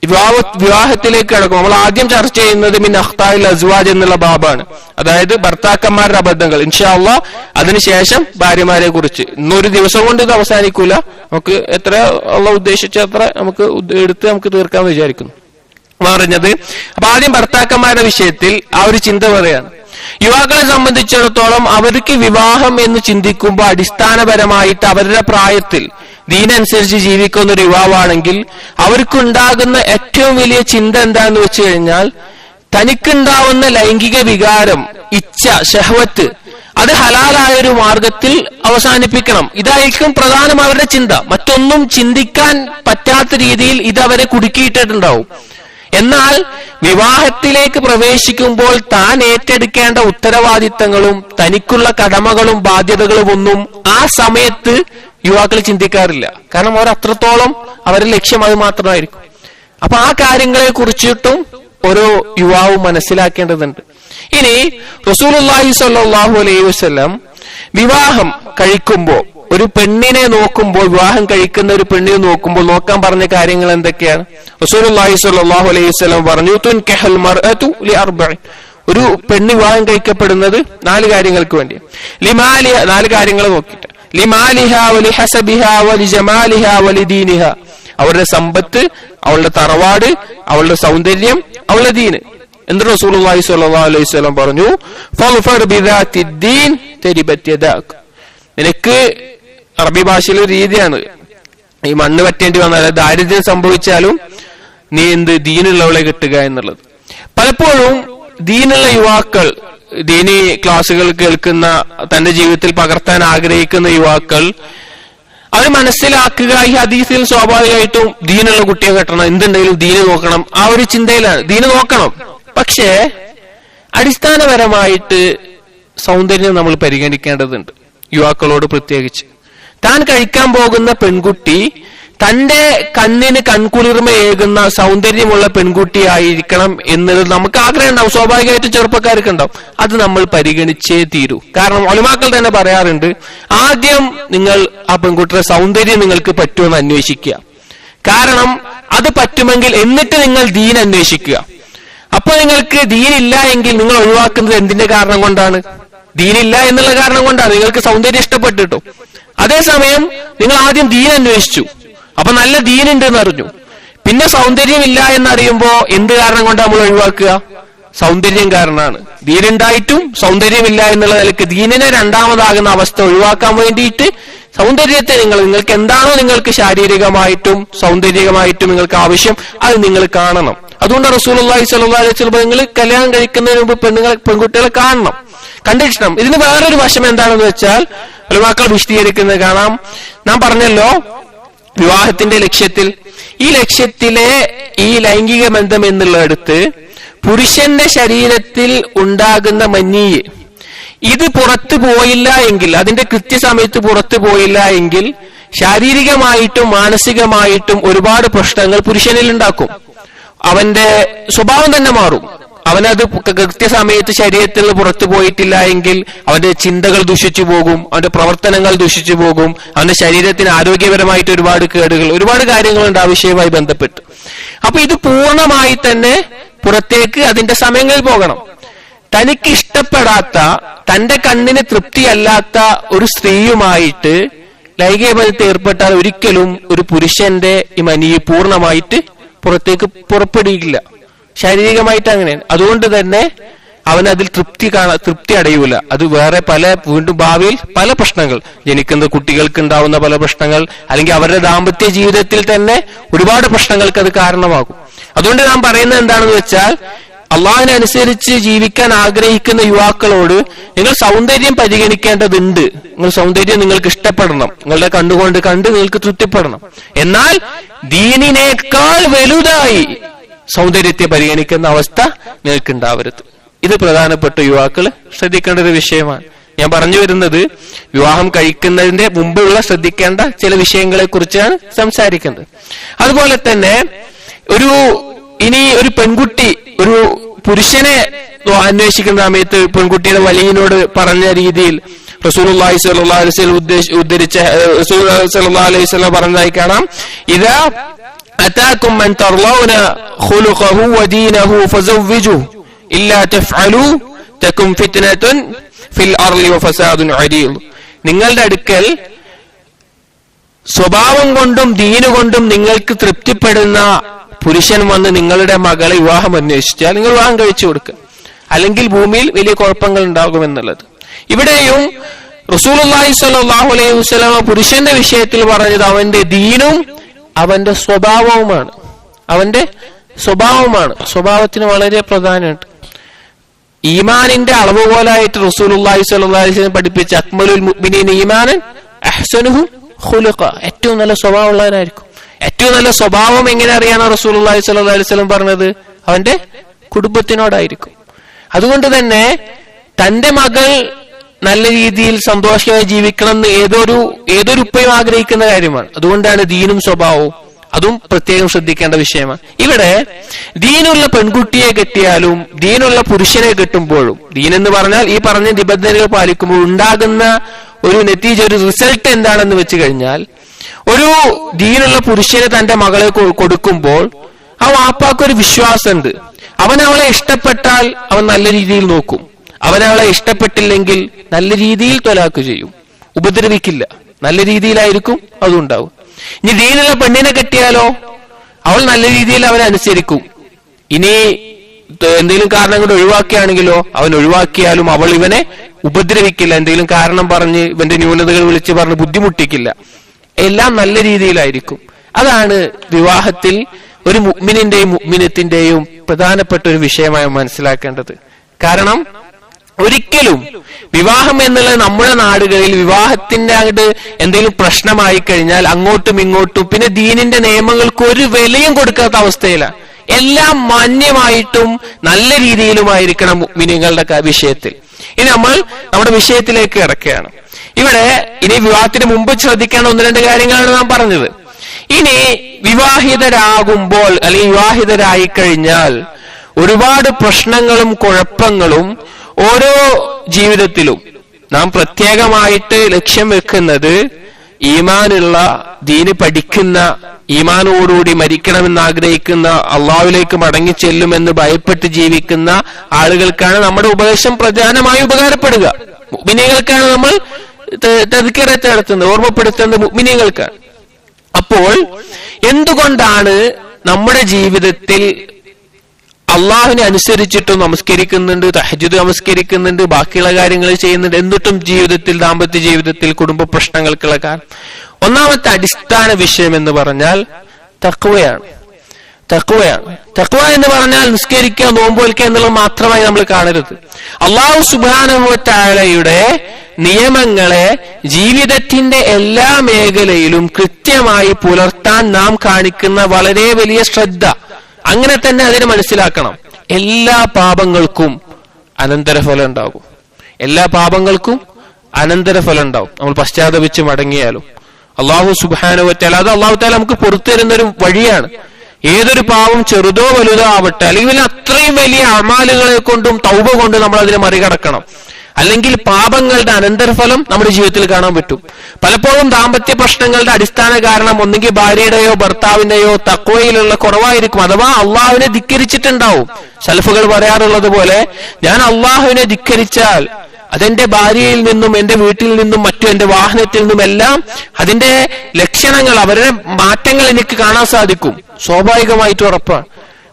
വിവാഹത്തിലേക്ക് കടക്കും. നമ്മൾ ആദ്യം ചർച്ച ചെയ്യുന്നത് മിൻ അഖ്താഇൽ അസ്വാജ് എന്നുള്ള ബാബാണ്, അതായത് ഭർത്താക്കന്മാരുടെ അബദ്ധങ്ങൾ. ഇൻഷാ അല്ലാഹ് അതിനുശേഷം ഭാര്യമാരെ കുറിച്ച്. ഇന്നൊരു ദിവസം കൊണ്ട് ഇത് അവസാനിക്കൂല, നമുക്ക് എത്ര അല്ലാഹ് ഉദ്ദേശിച്ച അത്ര നമുക്ക് തീർക്കാൻ വിചാരിക്കുന്നു പറഞ്ഞത്. അപ്പൊ ആദ്യം ഭർത്താക്കന്മാരുടെ വിഷയത്തിൽ ആ ഒരു ചിന്ത പറയാണ്. യുവാക്കളെ സംബന്ധിച്ചിടത്തോളം അവർക്ക് വിവാഹം എന്ന് ചിന്തിക്കുമ്പോൾ അടിസ്ഥാനപരമായിട്ട് അവരുടെ പ്രായത്തിൽ ദീനനുസരിച്ച് ജീവിക്കുന്ന ഒരു യുവാവാണെങ്കിൽ അവർക്കുണ്ടാകുന്ന ഏറ്റവും വലിയ ചിന്ത എന്താന്ന് വെച്ച് കഴിഞ്ഞാൽ തനിക്കുണ്ടാവുന്ന ലൈംഗിക വികാരം, ഇച്ഛ, ശഹവത്ത് അത് ഹലാലായ ഒരു മാർഗത്തിൽ അവസാനിപ്പിക്കണം. ഇതായിരിക്കും പ്രധാനം അവരുടെ ചിന്ത. മറ്റൊന്നും ചിന്തിക്കാൻ പറ്റാത്ത രീതിയിൽ ഇതവരെ കുടുക്കിയിട്ടിട്ടുണ്ടാവും. എന്നാൽ വിവാഹത്തിലേക്ക് പ്രവേശിക്കുമ്പോൾ താൻ ഏറ്റെടുക്കേണ്ട ഉത്തരവാദിത്തങ്ങളും തനിക്കുള്ള കടമകളും ബാധ്യതകളും ഒന്നും ആ സമയത്ത് യുവാക്കൾ ചിന്തിക്കാറില്ല. കാരണം അവർ അത്രത്തോളം അവരുടെ ലക്ഷ്യം അത് മാത്രമായിരിക്കും. അപ്പൊ ആ കാര്യങ്ങളെ കുറിച്ചിട്ടും ഓരോ യുവാവും മനസ്സിലാക്കേണ്ടതുണ്ട്. ഇനി റസൂലുള്ളാഹി സ്വല്ലല്ലാഹു അലൈഹി വസല്ലം വിവാഹം കഴിക്കുമ്പോൾ ഒരു പെണ്ണിനെ നോക്കുമ്പോൾ, വിവാഹം കഴിക്കുന്ന ഒരു പെണ്ണിനെ നോക്കുമ്പോൾ നോക്കാൻ പറഞ്ഞ കാര്യങ്ങൾ എന്തൊക്കെയാണ്? റസൂലുള്ളാഹി സ്വല്ലല്ലാഹു അലൈഹി വസല്ലം പറഞ്ഞു, തുൻകിഹുൽ മർഅതു ലിഅർബഇൻ, ഒരു പെണ്ണ് വിവാഹം കഴിക്കപ്പെടുന്നത് 4 കാര്യങ്ങൾക്ക് വേണ്ടി. ലിമാലിഹ, 4 കാര്യങ്ങൾ നോക്കിയിട്ട്, ലിമാലിഹ വലിഹസബിഹ വലിജമാലിഹ വലിദീനിഹ, അവരുടെ സമ്പത്ത്, അവളുടെ തറവാട്, അവളുടെ സൗന്ദര്യം, അവളുടെ ദീന്. എന്നിട്ട് റസൂലുള്ളാഹി സ്വല്ലല്ലാഹു അലൈഹി വസല്ലം പറഞ്ഞു, ഫൾഫർ ബിദാത്തിദ്ദീൻ തരിബത് യദാക, നിനക്ക് അറബി ഭാഷയിലെ ഒരു രീതിയാണ്, ഈ മണ്ണ് പറ്റേണ്ടി വന്നാൽ ദാരിദ്ര്യം സംഭവിച്ചാലും നീ ദീനുള്ളവളെ കിട്ടുക എന്നുള്ളത്. പലപ്പോഴും ദീനുള്ള യുവാക്കൾ, ദീനി ക്ലാസുകൾ കേൾക്കുന്ന, തന്റെ ജീവിതത്തിൽ പകർത്താൻ ആഗ്രഹിക്കുന്ന യുവാക്കൾ അവർ മനസ്സിലാക്കുക ഈ ഹദീസിൽ സ്വാഭാവികമായിട്ടും ദീനുള്ള കുട്ടിയെ കെട്ടണം, എന്തുണ്ടെങ്കിലും ദീന് നോക്കണം, ആ ഒരു ചിന്തയിലാണ്. ദീന് നോക്കണം, പക്ഷേ അടിസ്ഥാനപരമായിട്ട് സൗന്ദര്യം നമ്മൾ പരിഗണിക്കേണ്ടതുണ്ട്. യുവാക്കളോട് പ്രത്യേകിച്ച് താൻ കഴിക്കാൻ പോകുന്ന പെൺകുട്ടി തന്റെ കണ്ണിന് കൺകുളിർമയേകുന്ന സൗന്ദര്യമുള്ള പെൺകുട്ടിയായിരിക്കണം എന്നുള്ളത് നമുക്ക് ആഗ്രഹം ഉണ്ടാവും, സ്വാഭാവികമായിട്ട് ചെറുപ്പക്കാർക്ക് ഉണ്ടാവും. അത് നമ്മൾ പരിഗണിച്ചേ തീരൂ. കാരണം ഉലമാക്കൾ തന്നെ പറയാറുണ്ട്, ആദ്യം നിങ്ങൾ ആ പെൺകുട്ടിയുടെ സൗന്ദര്യം നിങ്ങൾക്ക് പറ്റുമെന്ന് അന്വേഷിക്കുക. കാരണം അത് പറ്റുമെങ്കിൽ എന്നിട്ട് നിങ്ങൾ ദീൻ അന്വേഷിക്കുക. അപ്പൊ നിങ്ങൾക്ക് ദീനില്ല എങ്കിൽ നിങ്ങൾ ഒഴിവാക്കുന്നത് എന്തിന്റെ കാരണം കൊണ്ടാണ്? ദീനില്ല എന്നുള്ള കാരണം കൊണ്ടാണ്. നിങ്ങൾക്ക് സൗന്ദര്യം ഇഷ്ടപ്പെട്ടിട്ടു, അതേസമയം നിങ്ങൾ ആദ്യം ദീൻ അന്വേഷിച്ചു, അപ്പൊ നല്ല ദീനുണ്ട് എന്നറിഞ്ഞു, പിന്നെ സൗന്ദര്യമില്ല എന്നറിയുമ്പോ എന്ത് കാരണം കൊണ്ടാണ് നമ്മൾ ഒഴിവാക്കുക? സൗന്ദര്യം കാരണമാണ്. ദീനുണ്ടായിട്ടും സൗന്ദര്യമില്ല എന്നുള്ള നിലക്ക് ദീനിനെ രണ്ടാമതാകുന്ന അവസ്ഥ ഒഴിവാക്കാൻ വേണ്ടിയിട്ട് സൗന്ദര്യത്തെ നിങ്ങൾക്ക് എന്താണോ നിങ്ങൾക്ക് ശാരീരികമായിട്ടും സൗന്ദര്യമായിട്ടും നിങ്ങൾക്ക് ആവശ്യം, അത് നിങ്ങൾ കാണണം. അതുകൊണ്ട് റസൂലുള്ളാഹി സ്വല്ലല്ലാഹു അലൈഹി വസല്ലം നിങ്ങൾ കല്യാണം കഴിക്കുന്നതിന് മുമ്പ് പെൺകുട്ടികളെ കാണണം, കണ്ടിരിക്കണം. ഇതിന് വേറൊരു വശം എന്താണെന്ന് വെച്ചാൽ ഉലമാക്കൾ വിശദീകരിക്കുന്നത് കാണാം. നാം പറഞ്ഞല്ലോ വിവാഹത്തിന്റെ ലക്ഷ്യത്തിൽ, ഈ ലക്ഷ്യത്തിലെ ഈ ലൈംഗിക ബന്ധം എന്നുള്ളടുത്ത് പുരുഷന്റെ ശരീരത്തിൽ ഉണ്ടാകുന്ന മഞ്ഞീയ് ഇത് പുറത്തു പോയില്ല എങ്കിൽ, അതിന്റെ കൃത്യസമയത്ത് പുറത്തു പോയില്ല എങ്കിൽ ശാരീരികമായിട്ടും മാനസികമായിട്ടും ഒരുപാട് പ്രശ്നങ്ങൾ പുരുഷനിൽ ഉണ്ടാക്കും. അവന്റെ സ്വഭാവം തന്നെ മാറും. അവനത് കൃത്യസമയത്ത് ശരീരത്തിൽ പുറത്തു പോയിട്ടില്ല എങ്കിൽ അവന്റെ ചിന്തകൾ ദുഷിച്ചു പോകും, അവന്റെ പ്രവർത്തനങ്ങൾ ദുഷിച്ചു പോകും, അവന്റെ ശരീരത്തിന് ആരോഗ്യപരമായിട്ട് ഒരുപാട് കേടുകൾ, ഒരുപാട് കാര്യങ്ങളുണ്ട് ആ വിഷയവുമായി ബന്ധപ്പെട്ട്. അപ്പൊ ഇത് പൂർണ്ണമായി തന്നെ പുറത്തേക്ക് അതിന്റെ സമയങ്ങളിൽ പോകണം. തനിക്ക് ഇഷ്ടപ്പെടാത്ത, തന്റെ കണ്ണിന് തൃപ്തിയല്ലാത്ത ഒരു സ്ത്രീയുമായിട്ട് ലൈംഗിക ബന്ധത്തിൽ ഏർപ്പെട്ടാൽ ഒരിക്കലും ഒരു പുരുഷന്റെ ഈ മനിയെ പൂർണ്ണമായിട്ട് പുറത്തേക്ക് പുറപ്പെടുകയില്ല. ശാരീരികമായിട്ട് അങ്ങനെയാണ്. അതുകൊണ്ട് തന്നെ അവനതിൽ തൃപ്തി അടയൂല. അത് വേറെ വീണ്ടും ഭാവിയിൽ പല പ്രശ്നങ്ങൾ, ജനിക്കുന്ന കുട്ടികൾക്ക് ഉണ്ടാവുന്ന പല പ്രശ്നങ്ങൾ, അല്ലെങ്കിൽ അവരുടെ ദാമ്പത്യ ജീവിതത്തിൽ തന്നെ ഒരുപാട് പ്രശ്നങ്ങൾക്ക് അത് കാരണമാകും. അതുകൊണ്ട് നാം പറയുന്നത് എന്താണെന്ന് വെച്ചാൽ, അള്ളാഹിനെ അനുസരിച്ച് ജീവിക്കാൻ ആഗ്രഹിക്കുന്ന യുവാക്കളോട് നിങ്ങൾ സൗന്ദര്യം പരിഗണിക്കേണ്ടതുണ്ട്. നിങ്ങൾ സൗന്ദര്യം നിങ്ങൾക്ക് ഇഷ്ടപ്പെടണം, നിങ്ങളുടെ കണ്ടുകൊണ്ട് കണ്ട് നിങ്ങൾക്ക് തൃപ്തിപ്പെടണം. എന്നാൽ ദീനിനേക്കാൾ വലുതായി സൗന്ദര്യത്തെ പരിഗണിക്കുന്ന അവസ്ഥ നിങ്ങൾക്ക് ഉണ്ടാവരുത്. ഇത് പ്രധാനപ്പെട്ട യുവാക്കൾ ശ്രദ്ധിക്കേണ്ട ഒരു വിഷയമാണ്. ഞാൻ പറഞ്ഞു വരുന്നത് വിവാഹം കഴിക്കുന്നതിന്റെ മുമ്പുള്ള ശ്രദ്ധിക്കേണ്ട ചില വിഷയങ്ങളെ കുറിച്ചാണ് സംസാരിക്കുന്നത്. അതുപോലെ തന്നെ ഇനി ഒരു പെൺകുട്ടി ഒരു പുരുഷനെ അന്വേഷിക്കുന്ന സമയത്ത് പെൺകുട്ടിയുടെ വലിയനോട് പറഞ്ഞ രീതിയിൽ റസൂലുള്ളാഹി സ്വല്ലല്ലാഹു അലൈഹി വസല്ലം ഉദ്ധരിച്ച റസൂലുള്ളാഹി സ്വല്ലല്ലാഹു അലൈഹി വസല്ലം പറഞ്ഞതായി കാണാം, ഇദാ അതാകും മൻ തർളൗന ഖുലുഖഹു വദീനഹു ഫസവ്വിജുഹു ഇല്ലാ തഫ്അലു തകും ഫിത്നതുൻ ഫിൽ അർളി വഫസാദുൻ അരീദ്. നിങ്ങളുടെ അടുക്കൽ സ്വഭാവം കൊണ്ടും ദീന് കൊണ്ടും നിങ്ങൾക്ക് തൃപ്തിപ്പെടുന്ന പുരുഷൻ വന്ന് നിങ്ങളുടെ മകളെ വിവാഹം അന്വേഷിച്ചാൽ നിങ്ങൾ വിവാഹം കഴിച്ചു കൊടുക്കുക, അല്ലെങ്കിൽ ഭൂമിയിൽ വലിയ കുഴപ്പങ്ങൾ ഉണ്ടാകുമെന്നുള്ളത്. ഇവിടെയും റസൂലുള്ളാഹി സ്വല്ലല്ലാഹു അലൈഹി വസല്ലം പുരുഷന്റെ വിഷയത്തിൽ പറഞ്ഞത് അവന്റെ ദീനും അവന്റെ സ്വഭാവവുമാണ്. അവന്റെ സ്വഭാവത്തിന് വളരെ പ്രാധാന്യമുണ്ട്. ഈമാനിന്റെ അളവുകോലായിട്ട് റസൂലുള്ളാഹി സ്വല്ലല്ലാഹു അലൈഹി വസല്ലം പഠിപ്പിച്ച അക്മലുൽ മുഅ്മിനീന ഈമാനൻ അഹ്സനുഹും ഖുലുഖ, ഏറ്റവും നല്ല സ്വഭാവമുള്ളവനായിരിക്കും. ഏറ്റവും നല്ല സ്വഭാവം എങ്ങനെ അറിയാനാണ് റസൂലുള്ളാഹി സ്വല്ലല്ലാഹു അലൈഹി വസല്ലം പറഞ്ഞത്? അവന്റെ കുടുംബത്തിനോടായിരിക്കും. അതുകൊണ്ട് തന്നെ തന്റെ മകൾ നല്ല രീതിയിൽ സന്തോഷമായി ജീവിക്കണം എന്ന് ഏതൊരു ഉപ്പയും ആഗ്രഹിക്കുന്ന കാര്യമാണ്. അതുകൊണ്ടാണ് ദീനും സ്വഭാവവും അതും പ്രത്യേകം ശ്രദ്ധിക്കേണ്ട വിഷയമാണ്. ഇവിടെ ദീനുള്ള പെൺകുട്ടിയെ കെട്ടിയാലും ദീനുള്ള പുരുഷനെ കെട്ടുമ്പോഴും, ദീൻ എന്ന് പറഞ്ഞാൽ ഈ പറഞ്ഞ നിബന്ധനകൾ പാലിക്കുമ്പോൾ ഉണ്ടാകുന്ന ഒരു നെറ്റീജ, ഒരു റിസൾട്ട് എന്താണെന്ന് വെച്ച് കഴിഞ്ഞാൽ, ഒരു ദീനുള്ള പുരുഷന് തന്റെ മകളെ കൊടുക്കുമ്പോൾ ആ വാപ്പാക്കൊരു വിശ്വാസമുണ്ട്. അവൻ അവളെ ഇഷ്ടപ്പെട്ടാൽ അവൻ നല്ല രീതിയിൽ നോക്കും, അവനവളെ ഇഷ്ടപ്പെട്ടില്ലെങ്കിൽ നല്ല രീതിയിൽ ത്വലാഖ് ചെയ്യും, ഉപദ്രവിക്കില്ല, നല്ല രീതിയിലായിരിക്കും അതുണ്ടാവും. ഇനി ദീനുള്ള പെണ്ണിനെ കെട്ടിയാലോ അവൾ നല്ല രീതിയിൽ അവനെ അനുസരിക്കും. ഇനി എന്തെങ്കിലും കാരണം കൊണ്ട് ഒഴിവാക്കുകയാണെങ്കിലോ അവൻ ഒഴിവാക്കിയാലും അവൾ ഇവനെ ഉപദ്രവിക്കില്ല, എന്തെങ്കിലും കാരണം പറഞ്ഞ് ഇവന്റെ ന്യൂനതകൾ വിളിച്ച് പറഞ്ഞ് ബുദ്ധിമുട്ടിക്കില്ല, എല്ലാം നല്ല രീതിയിലായിരിക്കും. അതാണ് വിവാഹത്തിൽ ഒരു മുഅ്മിനിന്റെയും മുഅ്മിനത്തിന്റെയും പ്രധാനപ്പെട്ട ഒരു വിഷയമായി മനസ്സിലാക്കേണ്ടത്. കാരണം ഒരിക്കലും വിവാഹം എന്നുള്ളത് നമ്മുടെ നാടുകളിൽ വിവാഹത്തിന്റെ അങ്ങോട്ട് എന്തെങ്കിലും പ്രശ്നമായി കഴിഞ്ഞാൽ അങ്ങോട്ടും ഇങ്ങോട്ടും പിന്നെ ദീനിന്റെ നിയമങ്ങൾക്ക് ഒരു വിലയും കൊടുക്കാത്ത അവസ്ഥയിലാണ്. എല്ലാം മാന്യമായിട്ടും നല്ല രീതിയിലുമായിരിക്കണം മുഅ്മിനീങ്ങളുടെ വിഷയത്തിൽ. ഇനി നമ്മൾ നമ്മുടെ വിഷയത്തിലേക്ക് കിടക്കുകയാണ്. ഇവിടെ ഇനി വിവാഹത്തിന് മുമ്പ് ശ്രദ്ധിക്കേണ്ട ഒന്ന് രണ്ട് കാര്യങ്ങളാണ് നാം പറഞ്ഞത്. ഇനി വിവാഹിതരാകുമ്പോൾ അല്ലെങ്കിൽ വിവാഹിതരായി കഴിഞ്ഞാൽ ഒരുപാട് പ്രശ്നങ്ങളും കുഴപ്പങ്ങളും ഓരോ ജീവിതത്തിലും നാം പ്രത്യേകമായിട്ട് ലക്ഷ്യം വെക്കുന്നത് ഈമാനുള്ള, ദീന് പഠിക്കുന്ന, ഈമാനോടുകൂടി മരിക്കണമെന്ന് ആഗ്രഹിക്കുന്ന, അള്ളാഹുവിലേക്ക് മടങ്ങി ചെല്ലുമെന്ന് ഭയപ്പെട്ട് ജീവിക്കുന്ന ആളുകൾക്കാണ് നമ്മുടെ ഉപദേശം പ്രധാനമായി ഉപകാരപ്പെടുക. മുഅ്മിനീങ്ങൾക്കാണ് നമ്മൾ തദ്കിറത്ത് നടത്തുന്നത്, ഓർമ്മപ്പെടുത്തുന്നത് മുഅ്മിനീങ്ങൾക്കാണ്. അപ്പോൾ എന്തുകൊണ്ടാണ് നമ്മുടെ ജീവിതത്തിൽ അള്ളാഹുവിനെ അനുസരിച്ചിട്ടും നമസ്കരിക്കുന്നുണ്ട്, തഹജ്ജുദ് നമസ്കരിക്കുന്നുണ്ട്, ബാക്കിയുള്ള കാര്യങ്ങൾ ചെയ്യുന്നുണ്ട്, എന്നിട്ടും ജീവിതത്തിൽ, ദാമ്പത്യ ജീവിതത്തിൽ കുടുംബ പ്രശ്നങ്ങൾക്കുള്ള കാരണം? ഒന്നാമത്തെ അടിസ്ഥാന വിഷയം എന്ന് പറഞ്ഞാൽ തഖ്വയാണ്. തഖ്വ എന്ന് പറഞ്ഞാൽ നിസ്കരിക്കുക, നോമ്പ് നോൽക്കുക എന്നുള്ളത് മാത്രമായി നമ്മൾ കാണരുത്. അല്ലാഹു സുബ്ഹാനഹു വ തആലയുടെ നിയമങ്ങളെ ജീവിതത്തിന്റെ എല്ലാ മേഖലയിലും കൃത്യമായി പുലർത്താൻ നാം കാണിക്കുന്ന വളരെ വലിയ ശ്രദ്ധ, അങ്ങനെ തന്നെ അതിനെ മനസ്സിലാക്കണം. എല്ലാ പാപങ്ങൾക്കും അനന്തരഫലം ഉണ്ടാകും. നമ്മൾ പശ്ചാത്തപിച്ച് മടങ്ങിയാലും അള്ളാഹു സുബ്ഹാനഹു വ തആല, അത് അള്ളാഹു തആല നമുക്ക് പുറത്തു തരുന്നൊരു വഴിയാണ്. ഏതൊരു പാവം ചെറുതോ വലുതോ ആവട്ടെ, അല്ലെങ്കിൽ അത്രയും വലിയ അമാലുകളെ കൊണ്ടും തൗബ കൊണ്ട് നമ്മൾ അതിനെ മറികടക്കണം. അല്ലെങ്കിൽ പാപങ്ങളുടെ അനന്തരഫലം നമ്മുടെ ജീവിതത്തിൽ കാണാൻ പറ്റും. പലപ്പോഴും ദാമ്പത്യ പ്രശ്നങ്ങളുടെ അടിസ്ഥാന കാരണം ഒന്നുകിൽ ഭാര്യയുടെയോ ഭർത്താവിന്റെയോ തഖ്വയിലുള്ള കുറവായിരിക്കും, അഥവാ അള്ളാഹുവിനെ ധിക്കരിച്ചിട്ടുണ്ടാവും. സലഫുകൾ പറയാറുള്ളത് പോലെ, ഞാൻ അള്ളാഹുവിനെ ധിക്കരിച്ചാൽ അതെന്റെ ഭാര്യയിൽ നിന്നും എന്റെ വീട്ടിൽ നിന്നും മറ്റു എന്റെ വാഹനത്തിൽ നിന്നും എല്ലാം അതിന്റെ ലക്ഷണങ്ങൾ, അവരുടെ മാറ്റങ്ങൾ എനിക്ക് കാണാൻ സാധിക്കും, സ്വാഭാവികമായിട്ട് ഉറപ്പാണ്.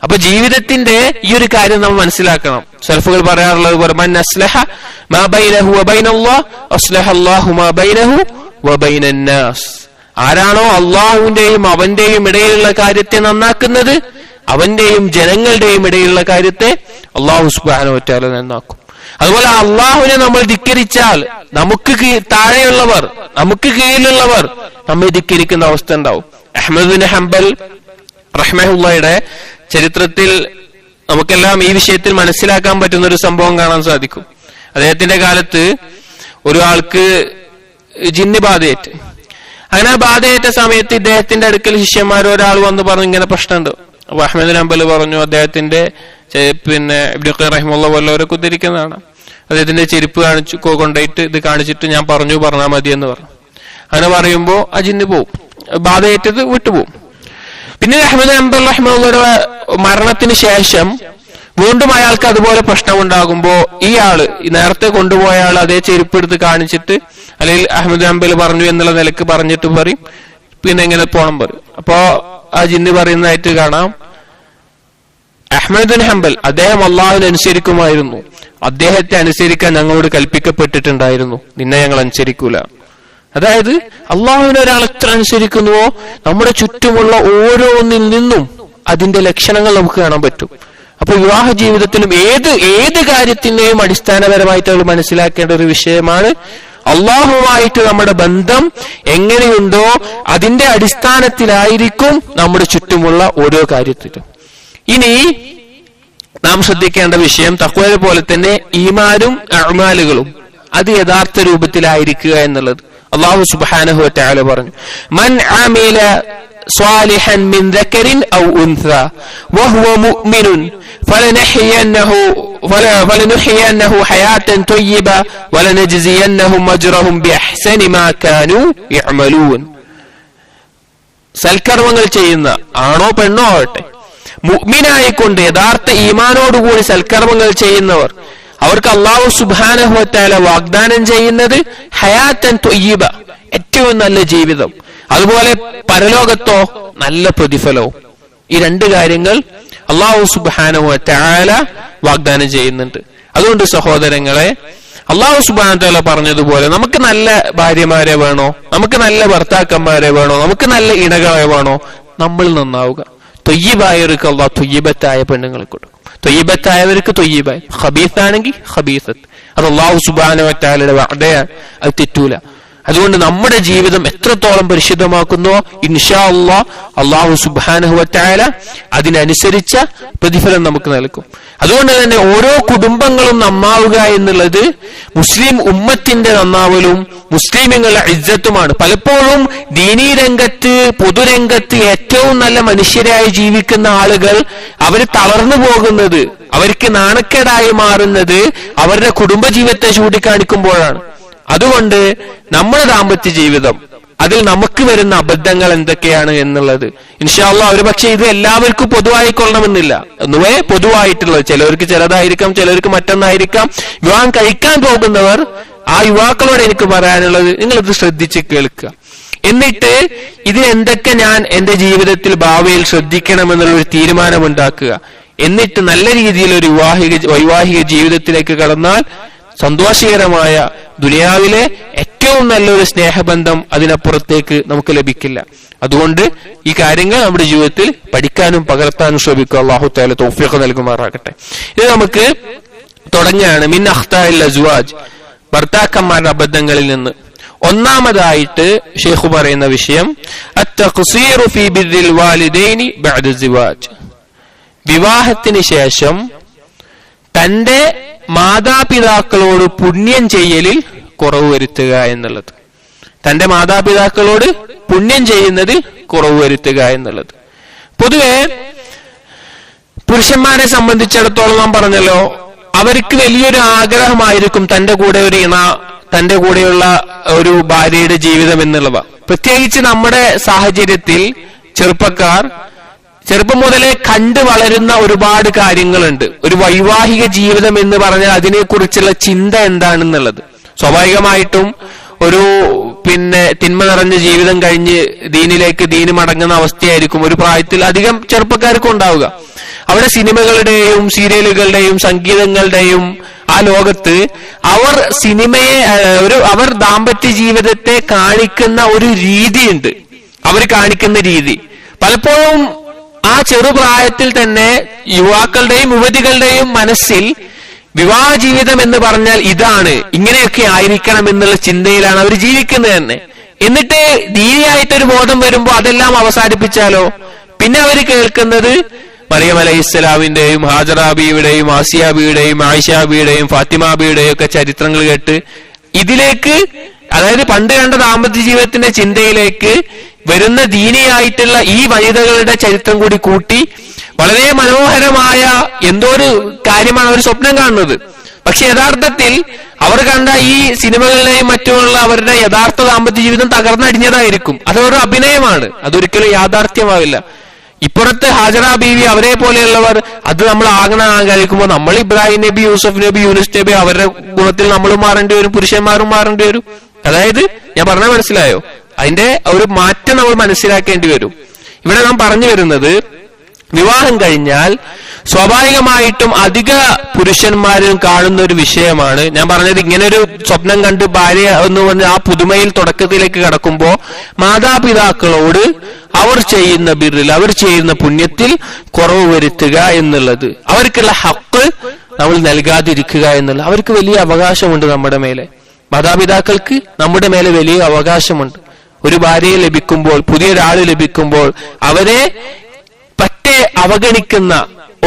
അപ്പൊ ജീവിതത്തിന്റെ ഈ ഒരു കാര്യം നമ്മൾ മനസ്സിലാക്കണം. സലഫുകൾ പറയാറുള്ളത് പോലെ, മൻ അസ്ലഹ മാ ബൈനഹു വ ബൈനല്ലാഹ് അസ്ലഹ അല്ലാഹു മാ ബൈനഹു വ ബൈനന്നാസ്. ആരാണോ അള്ളാഹുവിന്റെയും അവന്റെയും ഇടയിലുള്ള കാര്യത്തെ നന്നാക്കുന്നത്, അവന്റെയും ജനങ്ങളുടെയും ഇടയിലുള്ള കാര്യത്തെ അള്ളാഹു സുബ്ഹാനഹു വ തആല നന്നാക്കും. അതുപോലെ അള്ളാഹുവിനെ നമ്മൾ ധിക്കരിച്ചാൽ നമുക്ക് താഴെയുള്ളവർ, നമുക്ക് കീഴിലുള്ളവർ നമ്മെ ധിക്കരിക്കുന്ന അവസ്ഥ ഉണ്ടാവും. അഹ്മദ് ബിൻ ഹംബൽ റഹ്മഹുള്ളയുടെ ചരിത്രത്തിൽ നമുക്കെല്ലാം ഈ വിഷയത്തിൽ മനസ്സിലാക്കാൻ പറ്റുന്ന ഒരു സംഭവം കാണാൻ സാധിക്കും. അദ്ദേഹത്തിന്റെ കാലത്ത് ഒരാൾക്ക് ജിന്ന് ബാധയേറ്റ്. അങ്ങനെ ബാധയേറ്റ സമയത്ത് ഇദ്ദേഹത്തിന്റെ അടുക്കൽ ശിഷ്യന്മാർ ഒരാൾ വന്ന് പറഞ്ഞു, ഇങ്ങനെ പ്രശ്നമുണ്ട്. അപ്പൊ അഹ്മദ് ബിൻ ഹംബൽ പറഞ്ഞു, അദ്ദേഹത്തിന്റെ ഇബ്നു ഖയ്യിം റഹിമഹുല്ലാഹ് വല്ലവരൊക്കെ ഉദ്ധരിക്കുന്നതാണ്, അദ്ദേഹത്തിന്റെ ചെരുപ്പ് കൊണ്ടുപോയിട്ട് ഇത് കാണിച്ചിട്ട് ഞാൻ പറഞ്ഞാൽ മതി എന്ന് പറഞ്ഞു. അങ്ങനെ പറയുമ്പോ ആ ജിന്ന് പോവും, ബാധയേറ്റത് വിട്ടുപോകും. പിന്നെ അഹ്മദ് ഹംബൽ റഹിമഹുള്ളയുടെ മരണത്തിന് ശേഷം വീണ്ടും അയാൾക്ക് അതുപോലെ പ്രശ്നമുണ്ടാകുമ്പോ ഇയാള് നേരത്തെ കൊണ്ടുപോയ ആൾ അതേ ചെരുപ്പ് എടുത്ത് കാണിച്ചിട്ട്, അല്ലെങ്കിൽ അഹ്മദ് ഹംബൽ പറഞ്ഞു എന്നുള്ള നിലക്ക് പറഞ്ഞിട്ട് പറയും പിന്നെ എങ്ങനെ പോണം പറയും. അപ്പോ ആ ജിന്ന് പറയുന്നതായിട്ട് കാണാം, അഹ്മദ് ബിൻ ഹംബൽ അദ്ദേഹം അള്ളാഹുവിനെ അനുസരിക്കുമായിരുന്നു, അദ്ദേഹത്തെ അനുസരിക്കാൻ ഞങ്ങളോട് കൽപ്പിക്കപ്പെട്ടിട്ടുണ്ടായിരുന്നു, നിന്നെ ഞങ്ങൾ അനുസരിക്കൂല. അതായത് അള്ളാഹുവിനെ ഒരാൾ എത്ര അനുസരിക്കുന്നുവോ നമ്മുടെ ചുറ്റുമുള്ള ഓരോന്നിൽ നിന്നും അതിന്റെ ലക്ഷണങ്ങൾ നമുക്ക് കാണാൻ പറ്റും. അപ്പൊ വിവാഹ ജീവിതത്തിലും ഏത് കാര്യത്തിന്റെയും അടിസ്ഥാനപരമായിട്ട് മനസ്സിലാക്കേണ്ട ഒരു വിഷയമാണ് അള്ളാഹുവായിട്ട് നമ്മുടെ ബന്ധം എങ്ങനെയുണ്ടോ അതിന്റെ അടിസ്ഥാനത്തിലായിരിക്കും നമ്മുടെ ചുറ്റുമുള്ള ഓരോ കാര്യത്തിലും. ഇനി നാം ശ്രദ്ധിക്കേണ്ട വിഷയം തഖ്വയെ പോലെ തന്നെ ഈമാനും അഅ്മാലുകളും അത് യഥാർത്ഥ രൂപത്തിലായിരിക്കുക എന്നുള്ളത്. അല്ലാഹു സുബ്ഹാനഹു വ തആല പറഞ്ഞു, മൻ അമില صالحا من ذكر أو أنثى وهو مؤمن فلنحيينه حياة طيبة ولنجزينهم أجرهم بأحسن ما كانوا يعملون. സൽക്കർമ്മങ്ങൾ ചെയ്യുന്ന ആണോ പെണ്ണോ ആവട്ടെ, മുഅ്മിനായിക്കൊണ്ട് യഥാർത്ഥ ഈമാനോടുകൂടി സൽക്കർമ്മങ്ങൾ ചെയ്യുന്നവർ അവർക്ക് അല്ലാഹു സുബ്ഹാനഹു വ തആല വാഗ്ദാനം ചെയ്യുന്നത് ഹയാത്തൻ ത്വയ്യിബ, ഏറ്റവും നല്ല ജീവിതം, അതുപോലെ പരലോകത്തോ നല്ല പ്രതിഫലവും. ഈ രണ്ട് കാര്യങ്ങൾ അല്ലാഹു സുബ്ഹാനഹു വ തആല വാഗ്ദാനം ചെയ്യുന്നുണ്ട്. അതുകൊണ്ട് സഹോദരങ്ങളെ, അല്ലാഹു സുബ്ഹാനഹു വ തആല പറഞ്ഞതുപോലെ നമുക്ക് നല്ല ഭാര്യമാരെ വേണോ, നമുക്ക് നല്ല ഭർത്താക്കന്മാരെ വേണോ, നമുക്ക് നല്ല ഇണകളെ വേണോ, നമ്മൾ നന്നാവുക. ത്വയ്യിബായവർക്ക് അല്ലാഹു ത്വയ്യിബത്തായ പെണ്ണുങ്ങളെ കൊടുക്കും, ത്വയ്യിബത്തായവർക്ക് ത്വയ്യിബായ, ഖബീസാണെങ്കിൽ ഖബീസത്ത്. അത് അല്ലാഹു സുബ്ഹാനഹു വ തആലയുടെ വഅദയാണ്, അത് തെറ്റൂല. അതുകൊണ്ട് നമ്മുടെ ജീവിതം എത്രത്തോളം പരിശുദ്ധമാക്കുന്നോ ഇൻഷാ അല്ലാഹ് അല്ലാഹു സുബ്ഹാനഹു വ തആല അതിനനുസരിച്ച പ്രതിഫലം നമുക്ക് നൽകും. അതുകൊണ്ട് തന്നെ ഓരോ കുടുംബങ്ങളും നന്നാവുക എന്നുള്ളത് മുസ്ലിം ഉമ്മത്തിന്റെ നന്നാവലും മുസ്ലിമുകളുടെ ഇജ്ജത്തുമാണ്. പലപ്പോഴും ദീനീ രംഗത്ത് പൊതുരംഗത്ത് ഏറ്റവും നല്ല മനുഷ്യരായി ജീവിക്കുന്ന ആളുകൾ അവർ തളർന്നു പോകുന്നത്, അവർക്ക് നാണക്കേടായി മാറുന്നത് അവരുടെ കുടുംബജീവിതത്തെ ചൂണ്ടിക്കാണിക്കുമ്പോഴാണ്. അതുകൊണ്ട് നമ്മുടെ ദാമ്പത്യ ജീവിതം അതിൽ നമുക്ക് വരുന്ന അബദ്ധങ്ങൾ എന്തൊക്കെയാണ് എന്നുള്ളത് ഇൻഷാ അല്ലാഹ് ഒരു പക്ഷെ ഇത് എല്ലാവർക്കും പൊതുവായിക്കൊള്ളണമെന്നില്ല, ഒന്നുവേ പൊതുവായിട്ടുള്ളത്. ചിലവർക്ക് ചിലതായിരിക്കാം, ചിലവർക്ക് മറ്റൊന്നായിരിക്കാം. വിവാഹം കഴിക്കാൻ പോകുന്നവർ ആ യുവാക്കളോട് എനിക്ക് പറയാനുള്ളത്, നിങ്ങളിത് ശ്രദ്ധിച്ച് കേൾക്കുക. എന്നിട്ട് ഇത് എന്തൊക്കെ ഞാൻ എന്റെ ജീവിതത്തിൽ ഭാവിയിൽ ശ്രദ്ധിക്കണമെന്നുള്ളൊരു തീരുമാനമുണ്ടാക്കുക. എന്നിട്ട് നല്ല രീതിയിൽ ഒരു വൈവാഹിക ജീവിതത്തിലേക്ക് കടന്നാൽ സന്തോഷകരമായ ദുനിയാവിലെ ഏറ്റവും നല്ലൊരു സ്നേഹബന്ധം അതിനപ്പുറത്തേക്ക് നമുക്ക് ലഭിക്കില്ല. അതുകൊണ്ട് ഈ കാര്യങ്ങൾ നമ്മുടെ ജീവിതത്തിൽ പഠിക്കാനും പകർത്താനും ശ്രമിക്കുക. അല്ലാഹു തആല തൗഫീഖ് നൽകുമാറാകട്ടെ. ഇത് നമുക്ക് തുടങ്ങുകയാണ് മിൻ അഖ്താഇൽ അസ്വാജ്, ഭർത്താക്കന്മാരുടെ അബദ്ധങ്ങളിൽ നിന്ന്. ഒന്നാമതായിട്ട് ഷെയ്ഖ് പറയുന്ന വിഷയം അത്തഖ്സീറു ഫീ ബിർരിൽ വാലിദൈനി ബഅദ സിവാജ്, വിവാഹത്തിന് ശേഷം തന്റെ മാതാപിതാക്കളോട് പുണ്യം ചെയ്യലിൽ കുറവ് വരുത്തുക എന്നുള്ളത്. തന്റെ മാതാപിതാക്കളോട് പുണ്യം ചെയ്യുന്നതിൽ കുറവ് വരുത്തുക എന്നുള്ളത്. പൊതുവെ പുരുഷന്മാരെ സംബന്ധിച്ചിടത്തോളം നാം പറഞ്ഞല്ലോ, അവർക്ക് വലിയൊരു ആഗ്രഹമായിരിക്കും തന്റെ കൂടെ ഒരു ഇണ, തന്റെ കൂടെയുള്ള ഒരു ഭാര്യയുടെ ജീവിതം എന്നുള്ളവ. പ്രത്യേകിച്ച് നമ്മുടെ സാഹചര്യത്തിൽ ചെറുപ്പം മുതലേ കണ്ടു വളരുന്ന ഒരുപാട് കാര്യങ്ങളുണ്ട്. ഒരു വൈവാഹിക ജീവിതം എന്ന് പറഞ്ഞാൽ അതിനെക്കുറിച്ചുള്ള ചിന്ത എന്താണെന്നുള്ളത്. സ്വാഭാവികമായിട്ടും ഒരു തിന്മ നിറഞ്ഞ ജീവിതം കഴിഞ്ഞ് ദീന് മടങ്ങുന്ന അവസ്ഥയായിരിക്കും ഒരു പ്രായത്തിൽ അധികം ചെറുപ്പക്കാർക്കും ഉണ്ടാവുക. അവിടെ സിനിമകളുടെയും സീരിയലുകളുടെയും സംഗീതങ്ങളുടെയും ആ ലോകത്ത് അവർ ദാമ്പത്യ ജീവിതത്തെ കാണിക്കുന്ന ഒരു രീതിയുണ്ട്. അവർ കാണിക്കുന്ന രീതി പലപ്പോഴും ആ ചെറുപ്രായത്തിൽ തന്നെ യുവാക്കളുടെയും യുവതികളുടെയും മനസ്സിൽ വിവാഹ ജീവിതം എന്ന് പറഞ്ഞാൽ ഇതാണ്, ഇങ്ങനെയൊക്കെ ആയിരിക്കണം എന്നുള്ള ചിന്തയിലാണ് അവർ ജീവിക്കുന്നത് തന്നെ. എന്നിട്ട് ദീനിയായിട്ടൊരു ബോധം വരുമ്പോൾ അതെല്ലാം അവസാനിപ്പിച്ചാലോ പിന്നെ അവർ കേൾക്കുന്നത് മറിയം അലൈഹിസ്സലാമിന്റെയും ഹാജറാബിയുടെയും ആസിയാബിയുടെയും ആയിഷാബിയുടെയും ഫാത്തിമാബിയുടെയും ഒക്കെ ചരിത്രങ്ങൾ കേട്ട് ഇതിലേക്ക്, അതായത് പണ്ട് കണ്ട ദാമ്പത്യ ജീവിതത്തിന്റെ ചിന്തയിലേക്ക് വരുന്ന ദീനിയായിട്ടുള്ള ഈ വനിതകളുടെ ചരിത്രം കൂടി കൂട്ടി വളരെ മനോഹരമായ എന്തോ ഒരു കാര്യമാണ് അവർ സ്വപ്നം കാണുന്നത്. പക്ഷെ യഥാർത്ഥത്തിൽ അവർ കണ്ട ഈ സിനിമകളിലെയും മറ്റുമുള്ള അവരുടെ യഥാർത്ഥ ദാമ്പത്യ ജീവിതം തകർന്നടിഞ്ഞതായിരിക്കും. അതൊരു അഭിനയമാണ്, അതൊരിക്കലും യാഥാർത്ഥ്യമാവില്ല. ഇപ്പുറത്ത് ഹാജറ ബീവി അവരെ പോലെയുള്ളവർ അത് നമ്മൾ ആകണം കഴിക്കുമ്പോൾ നമ്മൾ ഇബ്രാഹിം നബി, യൂസഫ് നബി, യൂനുസ് നബി അവരുടെ ഗുണത്തിൽ നമ്മളും മാറേണ്ടി വരും, പുരുഷന്മാരും മാറേണ്ടി വരും. അതായത് ഞാൻ പറഞ്ഞ മനസ്സിലായോ? അതിന്റെ ഒരു മാറ്റം നമ്മൾ മനസ്സിലാക്കേണ്ടി വരും. ഇവിടെ നാം പറഞ്ഞു വരുന്നത്, വിവാഹം കഴിഞ്ഞാൽ സ്വാഭാവികമായിട്ടും അധിക പുരുഷന്മാരും കാണുന്ന ഒരു വിഷയമാണ് ഞാൻ പറഞ്ഞത്. ഇങ്ങനെ ഒരു സ്വപ്നം കണ്ട് ഭാര്യ എന്ന് പറഞ്ഞ ആ പുതുമയിൽ തുടക്കത്തിലേക്ക് കടക്കുമ്പോൾ മാതാപിതാക്കളോട് അവർ ചെയ്യുന്ന ബിറിൽ, അവർ ചെയ്യുന്ന പുണ്യത്തിൽ കുറവ് വരുത്തുക എന്നുള്ളത്, അവർക്കുള്ള ഹക്ക് നമ്മൾ നൽകാതിരിക്കുക എന്നുള്ളത്. അവർക്ക് വലിയ അവകാശമുണ്ട് നമ്മുടെ മേലെ. മാതാപിതാക്കൾക്ക് നമ്മുടെ മേലെ വലിയ അവകാശമുണ്ട്. ഒരു ഭാര്യയെ ലഭിക്കുമ്പോൾ, പുതിയൊരാള് ലഭിക്കുമ്പോൾ അവരെ പറ്റെ അവഗണിക്കുന്ന,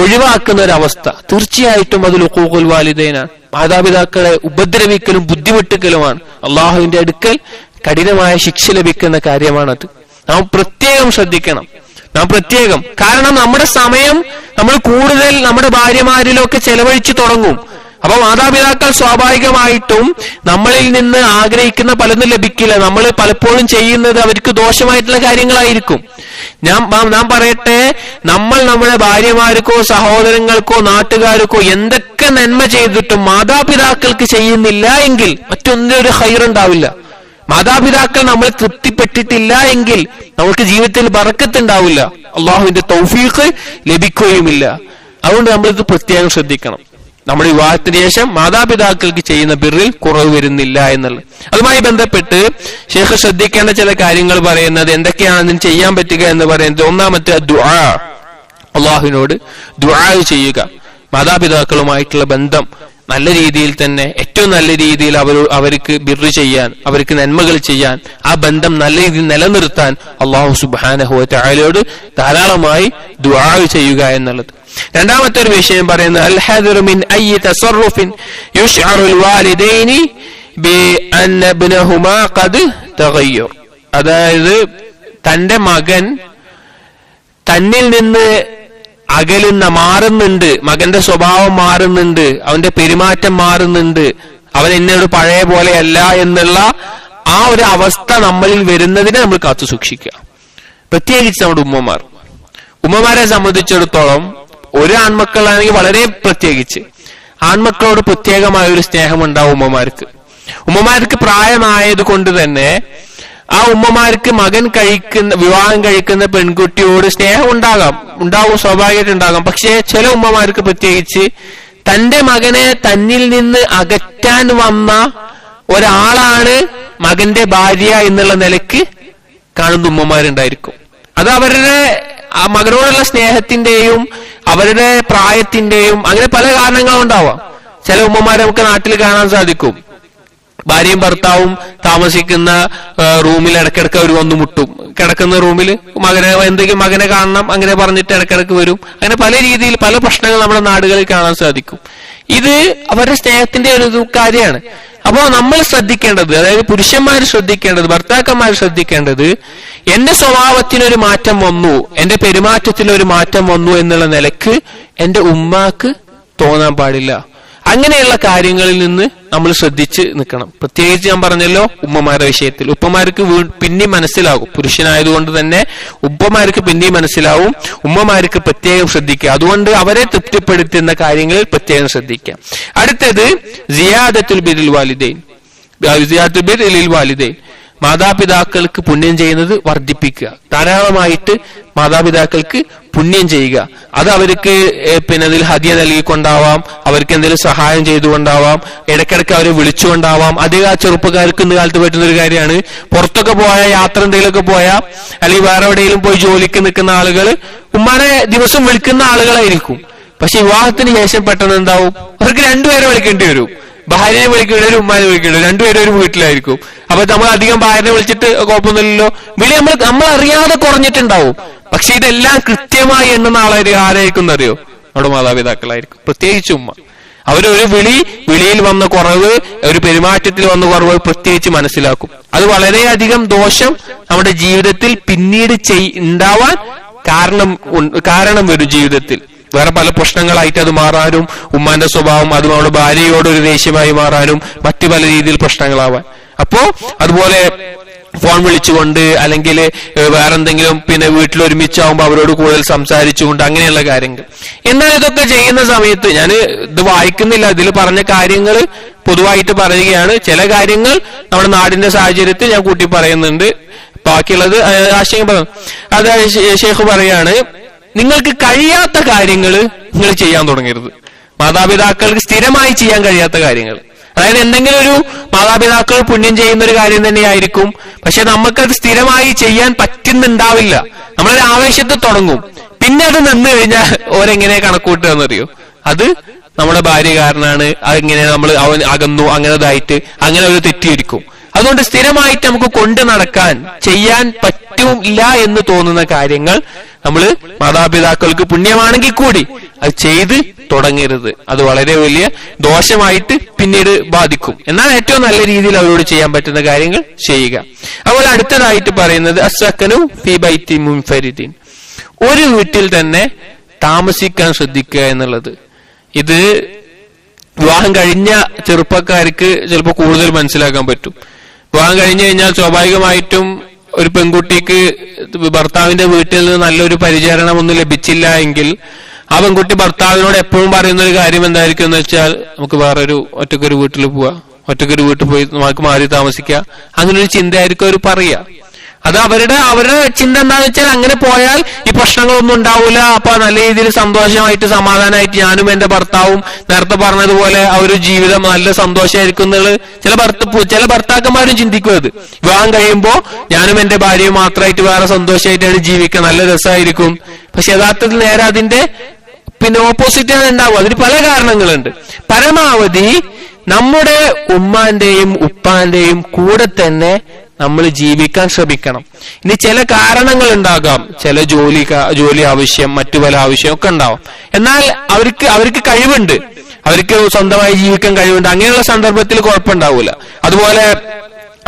ഒഴിവാക്കുന്ന ഒരവസ്ഥ തീർച്ചയായിട്ടും അത് ഉഖൂഖുൽ വാലിദൈനാണ്. മാതാപിതാക്കളെ ഉപദ്രവിക്കലും ബുദ്ധിമുട്ടിക്കലുമാണ്. അള്ളാഹുവിന്റെ അടുക്കൽ കഠിനമായ ശിക്ഷ ലഭിക്കുന്ന കാര്യമാണത്. നാം പ്രത്യേകം ശ്രദ്ധിക്കണം. കാരണം നമ്മുടെ സമയം നമ്മൾ കൂടുതൽ നമ്മുടെ ഭാര്യമാരിലൊക്കെ ചെലവഴിച്ചു തുടങ്ങും. അപ്പൊ മാതാപിതാക്കൾ സ്വാഭാവികമായിട്ടും നമ്മളിൽ നിന്ന് ആഗ്രഹിക്കുന്ന പലതും ലഭിക്കില്ല. നമ്മൾ പലപ്പോഴും ചെയ്യുന്നത് അവർക്ക് ദോഷമായിട്ടുള്ള കാര്യങ്ങളായിരിക്കും. നാം പറയട്ടെ, നമ്മൾ നമ്മുടെ ഭാര്യമാർക്കോ സഹോദരങ്ങൾക്കോ നാട്ടുകാർക്കോ എന്തൊക്കെ നന്മ ചെയ്തിട്ടും മാതാപിതാക്കൾക്ക് ചെയ്യുന്നില്ല എങ്കിൽ മറ്റൊന്നിനൊരു ഖൈറുണ്ടാവില്ല. മാതാപിതാക്കൾ നമ്മൾ തൃപ്തിപ്പെട്ടിട്ടില്ല എങ്കിൽ നമുക്ക് ജീവിതത്തിൽ ബറക്കത്ത് ഉണ്ടാവില്ല, അള്ളാഹുവിന്റെ തൗഫീഖ് ലഭിക്കുകയുമില്ല. അതുകൊണ്ട് നമ്മളിത് പ്രത്യേകം ശ്രദ്ധിക്കണം. നമ്മുടെ വിവാഹത്തിന് ശേഷം മാതാപിതാക്കൾക്ക് ചെയ്യുന്ന ബിറിൽ കുറവ് വരുന്നില്ല എന്നുള്ളത്. അതുമായി ബന്ധപ്പെട്ട് ശേഖ് ശ്രദ്ധിക്കേണ്ട ചില കാര്യങ്ങൾ പറയുന്നത് എന്തൊക്കെയാണ് അതിന് ചെയ്യാൻ പറ്റുക എന്ന് പറയുന്നത്, ഒന്നാമത്തെ ദുആ, അള്ളാഹുവിനോട് ദുആ ചെയ്യുക. മാതാപിതാക്കളുമായിട്ടുള്ള ബന്ധം നല്ല രീതിയിൽ തന്നെ, ഏറ്റവും നല്ല രീതിയിൽ അവർക്ക് ബിറ് ചെയ്യാൻ, അവർക്ക് നന്മകൾ ചെയ്യാൻ, ആ ബന്ധം നല്ല രീതിയിൽ നിലനിർത്താൻ അല്ലാഹു സുബ്ഹാനഹു വ തആലയോട് ധാരാളമായി ദുആ ചെയ്യുക എന്നുള്ളത്. രണ്ടാമത്തെ ഒരു വിഷയം പറയുന്നത് അൽഹദറു മിൻ അയ്യി തസറുഫിൻ യുശ്അറുൽ വാലിദൈനി ബിഅന്ന ഇബ്നഹുമാ ഖദ് തഗയ്യർ. അതായത് തന്റെ മകൻ തന്നിൽ നിന്ന് മാറുന്നുണ്ട്, മകന്റെ സ്വഭാവം മാറുന്നുണ്ട്, അവന്റെ പെരുമാറ്റം മാറുന്നുണ്ട്, അവൻ എന്നോട് പഴയ പോലെയല്ല എന്നുള്ള ആ ഒരു അവസ്ഥ നമ്മളിൽ വരുന്നതിനെ നമ്മൾ കാത്തു സൂക്ഷിക്കുക. പ്രത്യേകിച്ച് നമ്മുടെ ഉമ്മമാരെ സംബന്ധിച്ചിടത്തോളം, ഒരു ആൺമക്കളാണെങ്കിൽ വളരെ പ്രത്യേകിച്ച് ആൺമക്കളോട് പ്രത്യേകമായ ഒരു സ്നേഹം ഉണ്ടാവും ഉമ്മമാർക്ക് പ്രായമായത് കൊണ്ട് തന്നെ ആ ഉമ്മമാർക്ക് വിവാഹം കഴിക്കുന്ന പെൺകുട്ടിയോട് സ്നേഹം ഉണ്ടാവും, സ്വാഭാവികമായിട്ടുണ്ടാകാം. പക്ഷേ ചില ഉമ്മമാർക്ക് പ്രത്യേകിച്ച് തന്റെ മകനെ തന്നിൽ നിന്ന് അകറ്റാൻ വന്ന ഒരാളാണ് മകന്റെ ഭാര്യ എന്നുള്ള നിലയ്ക്ക് കാണുന്ന ഉമ്മമാരുണ്ടായിരിക്കും. അത് അവരുടെ ആ മകനോടുള്ള സ്നേഹത്തിന്റെയും അവരുടെ പ്രായത്തിന്റെയും അങ്ങനെ പല കാരണങ്ങളും ഉണ്ടാവാം. ചില ഉമ്മമാരെ നമുക്ക് നാട്ടിൽ കാണാൻ സാധിക്കും. ഭാര്യയും ഭർത്താവും താമസിക്കുന്ന റൂമിൽ ഇടയ്ക്കിടയ്ക്ക് അവർ വന്നു മുട്ടും. കിടക്കുന്ന റൂമിൽ മകനെ കാണണം അങ്ങനെ പറഞ്ഞിട്ട് ഇടയ്ക്കിടയ്ക്ക് വരും. അങ്ങനെ പല രീതിയിൽ പല പ്രശ്നങ്ങൾ നമ്മുടെ നാടുകളിൽ കാണാൻ സാധിക്കും. ഇത് അവരുടെ സ്നേഹത്തിന്റെ ഒരു കാര്യമാണ്. അപ്പോ നമ്മൾ ശ്രദ്ധിക്കേണ്ടത്, അതായത് പുരുഷന്മാർ ശ്രദ്ധിക്കേണ്ടത്, ഭർത്താക്കന്മാർ ശ്രദ്ധിക്കേണ്ടത്, എന്റെ സ്വഭാവത്തിനൊരു മാറ്റം വന്നു, എന്റെ പെരുമാറ്റത്തിനൊരു മാറ്റം വന്നു എന്നുള്ള നിലക്ക് എന്റെ ഉമ്മാക്ക് തോന്നാൻ പാടില്ല. അങ്ങനെയുള്ള കാര്യങ്ങളിൽ നിന്ന് നമ്മൾ ശ്രദ്ധിച്ച് നിൽക്കണം. പ്രത്യേകിച്ച് ഞാൻ പറഞ്ഞല്ലോ ഉമ്മമാരുടെ വിഷയത്തിൽ. ഉപ്പമാർക്ക് പിന്നെയും മനസ്സിലാകും, പുരുഷനായതുകൊണ്ട് തന്നെ ഉപ്പമാർക്ക് പിന്നെയും മനസ്സിലാവും. ഉമ്മമാർക്ക് പ്രത്യേകം ശ്രദ്ധിക്കുക. അതുകൊണ്ട് അവരെ തൃപ്തിപ്പെടുത്തുന്ന കാര്യങ്ങളിൽ പ്രത്യേകം ശ്രദ്ധിക്കുക. അടുത്തത് സിയാദത്തുൽ ബിറിൽ വാലിദൈൻ, മാതാപിതാക്കൾക്ക് പുണ്യം ചെയ്യുന്നത് വർദ്ധിപ്പിക്കുക. ധാരാളമായിട്ട് മാതാപിതാക്കൾക്ക് പുണ്യം ചെയ്യുക. അത് അവർക്ക് അതിൽ ഹദിയ നൽകിക്കൊണ്ടാവാം, അവർക്ക് എന്തെങ്കിലും സഹായം ചെയ്തുകൊണ്ടാവാം, ഇടയ്ക്കിടയ്ക്ക് അവരെ വിളിച്ചുകൊണ്ടാവാം. അധികം ആ ചെറുപ്പക്കാർക്ക് ഇന്ന് കാലത്ത് പറ്റുന്ന ഒരു കാര്യമാണ്, പുറത്തൊക്കെ പോയ യാത്ര എന്തെങ്കിലുമൊക്കെ പോയാൽ അല്ലെങ്കിൽ വേറെ എവിടെയെങ്കിലും പോയി ജോലിക്ക് നിൽക്കുന്ന ആളുകൾ ഉമ്മാനെ ദിവസം വിളിക്കുന്ന ആളുകളായിരിക്കും. പക്ഷെ വിവാഹത്തിന് ശേഷം പെട്ടെന്ന് എന്താവും, അവർക്ക് രണ്ടുപേരെ വിളിക്കേണ്ടി വരും. ഭാര്യനെ വിളിക്കേണ്ടി വരും, ഉമ്മാനെ വിളിക്കേണ്ടി വരും. രണ്ടുപേരും ഒരു വീട്ടിലായിരിക്കും. അപ്പൊ നമ്മൾ അധികം ഭാര്യനെ വിളിച്ചിട്ട് കുഴപ്പമൊന്നുമില്ലല്ലോ, വിളി നമ്മൾ അറിയാതെ കുറഞ്ഞിട്ടുണ്ടാവും. പക്ഷെ ഇതെല്ലാം കൃത്യമായി എണ്ണുന്ന ആരായിരിക്കും അറിയോ? നമ്മുടെ മാതാപിതാക്കളായിരിക്കും, പ്രത്യേകിച്ച് ഉമ്മ. അവരൊരു വിളിയിൽ വന്ന കുറവ്, ഒരു പെരുമാറ്റത്തിൽ വന്ന കുറവ് പ്രത്യേകിച്ച് മനസ്സിലാക്കും. അത് വളരെയധികം ദോഷം നമ്മുടെ ജീവിതത്തിൽ പിന്നീട് ഉണ്ടാവാൻ കാരണം വരും ജീവിതത്തിൽ. വേറെ പല പ്രശ്നങ്ങളായിട്ട് അത് മാറാനും, ഉമ്മാന്റെ സ്വഭാവം അതും അവളുടെ ഭാര്യയോടൊരു ദേഷ്യമായി മാറാനും, മറ്റു പല രീതിയിൽ പ്രശ്നങ്ങളാവാൻ. അപ്പോ അതുപോലെ ഫോൺ വിളിച്ചുകൊണ്ട് അല്ലെങ്കിൽ വേറെന്തെങ്കിലും പിന്നെ വീട്ടിൽ ഒരുമിച്ചാവുമ്പോൾ അവരോട് കൂടുതൽ സംസാരിച്ചുകൊണ്ട് അങ്ങനെയുള്ള കാര്യങ്ങൾ. എന്നാൽ ഇതൊക്കെ ചെയ്യുന്ന സമയത്ത് ഞാൻ ഇത് വായിക്കുന്നില്ല, ഇതിൽ പറഞ്ഞ കാര്യങ്ങൾ പൊതുവായിട്ട് പറയുകയാണ്. ചില കാര്യങ്ങൾ നമ്മുടെ നാടിന്റെ സാഹചര്യത്തിൽ ഞാൻ കൂട്ടി പറയുന്നുണ്ട്, ബാക്കിയുള്ളത് ആശയം പറഞ്ഞു. അത് ഷേഖ് പറയാണ്, നിങ്ങൾക്ക് കഴിയാത്ത കാര്യങ്ങൾ നിങ്ങൾ ചെയ്യാൻ തുടങ്ങരുത്. മാതാപിതാക്കൾക്ക് സ്ഥിരമായി ചെയ്യാൻ കഴിയാത്ത കാര്യങ്ങൾ, അതായത് എന്തെങ്കിലും ഒരു മാതാപിതാക്കൾ പുണ്യം ചെയ്യുന്ന ഒരു കാര്യം തന്നെയായിരിക്കും, പക്ഷെ നമുക്കത് സ്ഥിരമായി ചെയ്യാൻ പറ്റുന്നുണ്ടാവില്ല. നമ്മളൊരു ആവേശത്തിൽ തുടങ്ങും, പിന്നെ അത് നിന്ന് കഴിഞ്ഞാൽ ഓരെങ്ങനെ കണക്കൂട്ടുക എന്നറിയോ? അത് നമ്മുടെ ഭാര്യ കാരനാണ്, അതെങ്ങനെ നമ്മൾ അവൻ അകന്നു, അങ്ങനെതായിട്ട് അങ്ങനെ ഒരു തെറ്റിയിരിക്കും. അതുകൊണ്ട് സ്ഥിരമായിട്ട് നമുക്ക് കൊണ്ടു നടക്കാൻ ചെയ്യാൻ പറ്റില്ല എന്ന് തോന്നുന്ന കാര്യങ്ങൾ നമ്മൾ മാതാപിതാക്കൾക്ക് പുണ്യമാണെങ്കിൽ കൂടി അത് ചെയ്ത് തുടങ്ങരുത്. അത് വളരെ വലിയ ദോഷമായിട്ട് പിന്നീട് ബാധിക്കും. എന്നാൽ ഏറ്റവും നല്ല രീതിയിൽ അവരോട് ചെയ്യാൻ പറ്റുന്ന കാര്യങ്ങൾ ചെയ്യുക. അതുപോലെ അടുത്തതായിട്ട് പറയുന്നത് അസ്സക്കനു ഫീ ബൈത്തി മുൻഫരിദീൻ, ഒരു വീട്ടിൽ തന്നെ താമസിക്കാൻ ശ്രദ്ധിക്കുക എന്നുള്ളത്. ഇത് വിവാഹം കഴിഞ്ഞ ചെറുപ്പക്കാർക്ക് ചിലപ്പോൾ കൂടുതൽ മനസ്സിലാക്കാൻ പറ്റും. വിവാഹം കഴിഞ്ഞു കഴിഞ്ഞാൽ സ്വാഭാവികമായിട്ടും ഒരു പെൺകുട്ടിക്ക് ഭർത്താവിന്റെ വീട്ടിൽ നിന്ന് നല്ലൊരു പരിചരണം ഒന്നും ലഭിച്ചില്ല എങ്കിൽ ആ പെൺകുട്ടി ഭർത്താവിനോട് എപ്പോഴും പറയുന്ന ഒരു കാര്യം എന്തായിരിക്കും എന്ന് വെച്ചാൽ, നമുക്ക് വേറൊരു ഒറ്റക്കൊരു വീട്ടിൽ പോവാ, ഒറ്റക്കൊരു വീട്ടിൽ പോയി നമുക്ക് മാറി താമസിക്കുക, അങ്ങനെ ഒരു ചിന്തയായിരിക്കും അവർ പറയുക. അത് അവരുടെ ചിന്ത എന്താണെന്ന് വെച്ചാൽ അങ്ങനെ പോയാൽ ഈ പ്രശ്നങ്ങളൊന്നും ഉണ്ടാവില്ല, അപ്പൊ നല്ല രീതിയിൽ സന്തോഷമായിട്ട് സമാധാനമായിട്ട് ഞാനും എന്റെ ഭർത്താവും നേരത്തെ പറഞ്ഞതുപോലെ ആ ഒരു ജീവിതം നല്ല സന്തോഷമായിരിക്കും എന്നുള്ളത് ചില ഭർത്താക്കന്മാരും ചിന്തിക്കും. അത് വിവാഹം കഴിയുമ്പോൾ ഞാനും എന്റെ ഭാര്യയും മാത്രമായിട്ട് വേറെ സന്തോഷമായിട്ടാണ് ജീവിക്കുക, നല്ല രസമായിരിക്കും. പക്ഷെ യഥാർത്ഥത്തിൽ നേരെ അതിന്റെ പിന്നെ ഓപ്പോസിറ്റാണ് ഉണ്ടാവുക. അതിന് പല കാരണങ്ങളുണ്ട്. പരമാവധി നമ്മുടെ ഉമ്മാന്റെയും ഉപ്പാന്റെയും കൂടെ തന്നെ നമ്മൾ ജീവിക്കാൻ ശ്രമിക്കണം. ഇനി ചില കാരണങ്ങൾ ഉണ്ടാകാം, ചില ജോലി ആവശ്യം, മറ്റു പല ആവശ്യം ഒക്കെ ഉണ്ടാവും. എന്നാൽ അവർക്ക് കഴിവുണ്ട്, അവർക്ക് സ്വന്തമായി ജീവിക്കാൻ കഴിവുണ്ട്. അങ്ങനെയുള്ള സന്ദർഭത്തിൽ കുഴപ്പമുണ്ടാവൂല. അതുപോലെ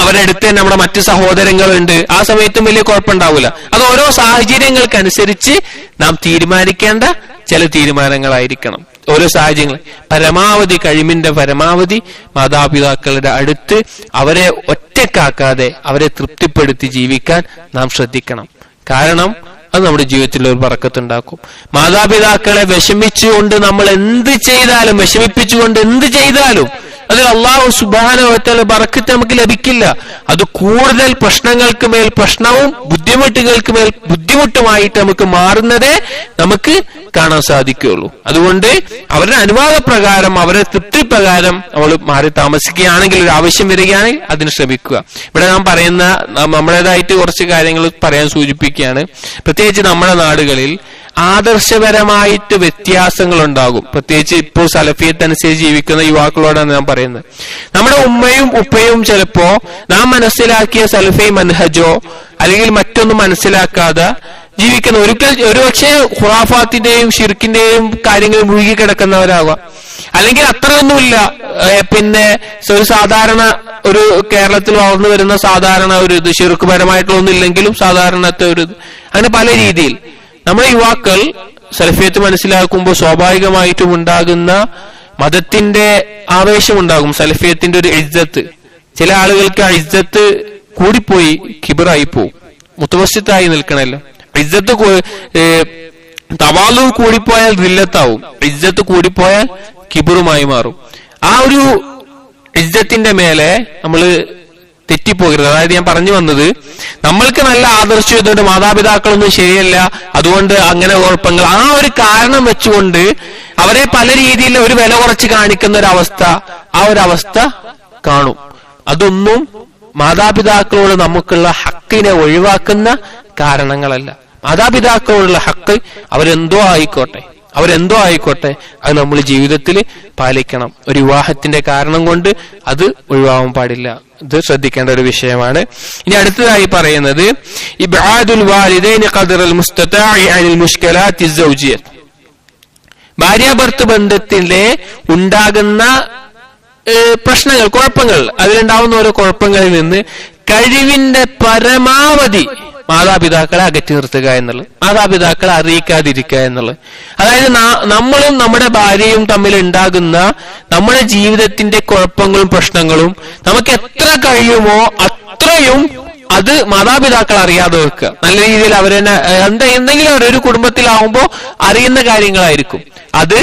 അവരുടെ അടുത്ത് തന്നെ നമ്മുടെ മറ്റു സഹോദരങ്ങളുണ്ട്, ആ സമയത്തും വലിയ കുഴപ്പമുണ്ടാവൂല. അത് ഓരോ സാഹചര്യങ്ങൾക്കനുസരിച്ച് നാം തീരുമാനിക്കേണ്ട ചില തീരുമാനങ്ങളായിരിക്കണം. ഓരോ സാഹചര്യങ്ങൾ പരമാവധി കഴിവിന്റെ പരമാവധി മാതാപിതാക്കളുടെ അടുത്ത് അവരെ ഒറ്റക്കാക്കാതെ അവരെ തൃപ്തിപ്പെടുത്തി ജീവിക്കാൻ നാം ശ്രദ്ധിക്കണം. കാരണം അത് നമ്മുടെ ജീവിതത്തിൽ ഒരു ബറക്കത്തുണ്ടാക്കും. മാതാപിതാക്കളെ വിഷമിച്ചുകൊണ്ട് നമ്മൾ എന്ത് ചെയ്താലും, വിഷമിപ്പിച്ചുകൊണ്ട് എന്ത് ചെയ്താലും അതിൽ അല്ലാഹു സുബ്ഹാനഹു വ തആല ബറക്കത്ത് നമുക്ക് ലഭിക്കില്ല. അത് കൂടുതൽ പ്രശ്നങ്ങൾക്ക് മേൽ പ്രശ്നവും ബുദ്ധിമുട്ടുകൾക്ക് മേൽ ബുദ്ധിമുട്ടുമായിട്ട് നമുക്ക് മാറുന്നതേ നമുക്ക് കാണാൻ സാധിക്കുകയുള്ളൂ. അതുകൊണ്ട് അവരുടെ അനുവാദപ്രകാരം, അവരുടെ തൃപ്തിപ്രകാരം നമ്മൾ മാറി താമസിക്കുകയാണെങ്കിൽ, ഒരു ആവശ്യം വരികയാണെങ്കിൽ അതിന് ശ്രമിക്കുക. ഇവിടെ നാം പറയുന്ന നമ്മുടേതായിട്ട് കുറച്ച് കാര്യങ്ങൾ പറയാൻ സൂചിപ്പിക്കുകയാണ്. പ്രത്യേകിച്ച് നമ്മുടെ നാടുകളിൽ ആദർശപരമായിട്ട് വ്യത്യാസങ്ങൾ ഉണ്ടാകും. പ്രത്യേകിച്ച് ഇപ്പോൾ സലഫിയത്തനുസരിച്ച് ജീവിക്കുന്ന യുവാക്കളോടാണ് ഞാൻ പറയുന്നത്. നമ്മുടെ ഉമ്മയും ഉപ്പയും ചിലപ്പോ നാം മനസ്സിലാക്കിയ സലഫി മൻഹജോ അല്ലെങ്കിൽ മറ്റൊന്നും മനസ്സിലാക്കാതെ ജീവിക്കുന്ന, ഒരുപക്ഷെ ഖുറാഫാത്തിന്റെയും ഷിർക്കിന്റെയും കാര്യങ്ങൾ മുഴുകി കിടക്കുന്നവരാവാം. അല്ലെങ്കിൽ അത്രയൊന്നുമില്ല, പിന്നെ ഒരു സാധാരണ ഒരു കേരളത്തിൽ വളർന്നു വരുന്ന സാധാരണ ഒരു ഇത്, ഷിർക്ക് പരമായിട്ടുള്ള ഒന്നുമില്ലെങ്കിലും സാധാരണത്തെ ഒരു ഇത്, അങ്ങനെ പല രീതിയിൽ നമ്മുടെ യുവാക്കൾ സലഫിയത്ത് മനസ്സിലാക്കുമ്പോൾ സ്വാഭാവികമായിട്ടും ഉണ്ടാകുന്ന മതത്തിന്റെ ആവേശമുണ്ടാകും, സലഫിയത്തിന്റെ ഒരു ഇജ്ജത്ത്. ചില ആളുകൾക്ക് ആ ഇജ്ജത്ത് കൂടിപ്പോയി കിബറായി പോവും, മുത്തവസ്സിത്തായി നിൽക്കണല്ലോ. ഇജ്ജത്ത് തവാലു കൂടിപ്പോയാൽ ദില്ലത്താവും, ഇജ്ജത്ത് കൂടിപ്പോയാൽ കിബറുമായി മാറും. ആ ഒരു ഇജ്ജത്തിന്റെ മേലെ നമ്മള് തെറ്റിപ്പോകരുത്. അതായത് ഞാൻ പറഞ്ഞു വന്നത്, നമ്മൾക്ക് നല്ല ആദർശം ഇതുകൊണ്ട് മാതാപിതാക്കളൊന്നും ശരിയല്ല, അതുകൊണ്ട് അങ്ങനെ കുഴപ്പങ്ങൾ, ആ ഒരു കാരണം വെച്ചുകൊണ്ട് അവരെ പല രീതിയിൽ ഒരു വില കുറച്ച് കാണിക്കുന്ന ഒരവസ്ഥ, ആ ഒരു അവസ്ഥ കാണും. അതൊന്നും മാതാപിതാക്കളോട് നമുക്കുള്ള ഹക്കിനെ ഒഴിവാക്കുന്ന കാരണങ്ങളല്ല. മാതാപിതാക്കളോടുള്ള ഹക്ക് അവരെന്തോ ആയിക്കോട്ടെ അത് നമ്മൾ ജീവിതത്തിൽ പാലിക്കണം. ഒരു വിവാഹത്തിന്റെ കാരണം കൊണ്ട് അത് ഒഴിവാകാൻ പാടില്ല. ഇത് ശ്രദ്ധിക്കേണ്ട ഒരു വിഷയമാണ്. ഇനി അടുത്തതായി പറയുന്നത് ഇബ്ആദുൽ വാലിദൈനി ഖദറൽ മുസ്തതാഇ അനിൽ മുശ്കിലാത്തി സൗജിയ്യ, ഭാര്യാഭർത്തൃ ബന്ധത്തിലെ ഉണ്ടാകുന്ന പ്രശ്നങ്ങൾ, കുഴപ്പങ്ങൾ, അതിലുണ്ടാവുന്ന ഓരോ കുഴപ്പങ്ങളിൽ നിന്ന് കഴിവിന്റെ പരമാവധി മാതാപിതാക്കളെ അകറ്റി നിർത്തുക എന്നുള്ളത്, മാതാപിതാക്കളെ അറിയിക്കാതിരിക്കുക എന്നുള്ളത്. അതായത് നമ്മളും നമ്മുടെ ഭാര്യയും തമ്മിൽ ഉണ്ടാകുന്ന നമ്മുടെ ജീവിതത്തിന്റെ കുഴപ്പങ്ങളും പ്രശ്നങ്ങളും നമുക്ക് എത്ര കഴിയുമോ അത്രയും അത് മാതാപിതാക്കൾ അറിയാതെ വെക്കുക. നല്ല രീതിയിൽ അവരെന്നെ എന്തെങ്കിലും ഒരു കുടുംബത്തിലാവുമ്പോ അറിയുന്ന കാര്യങ്ങളായിരിക്കും. അത്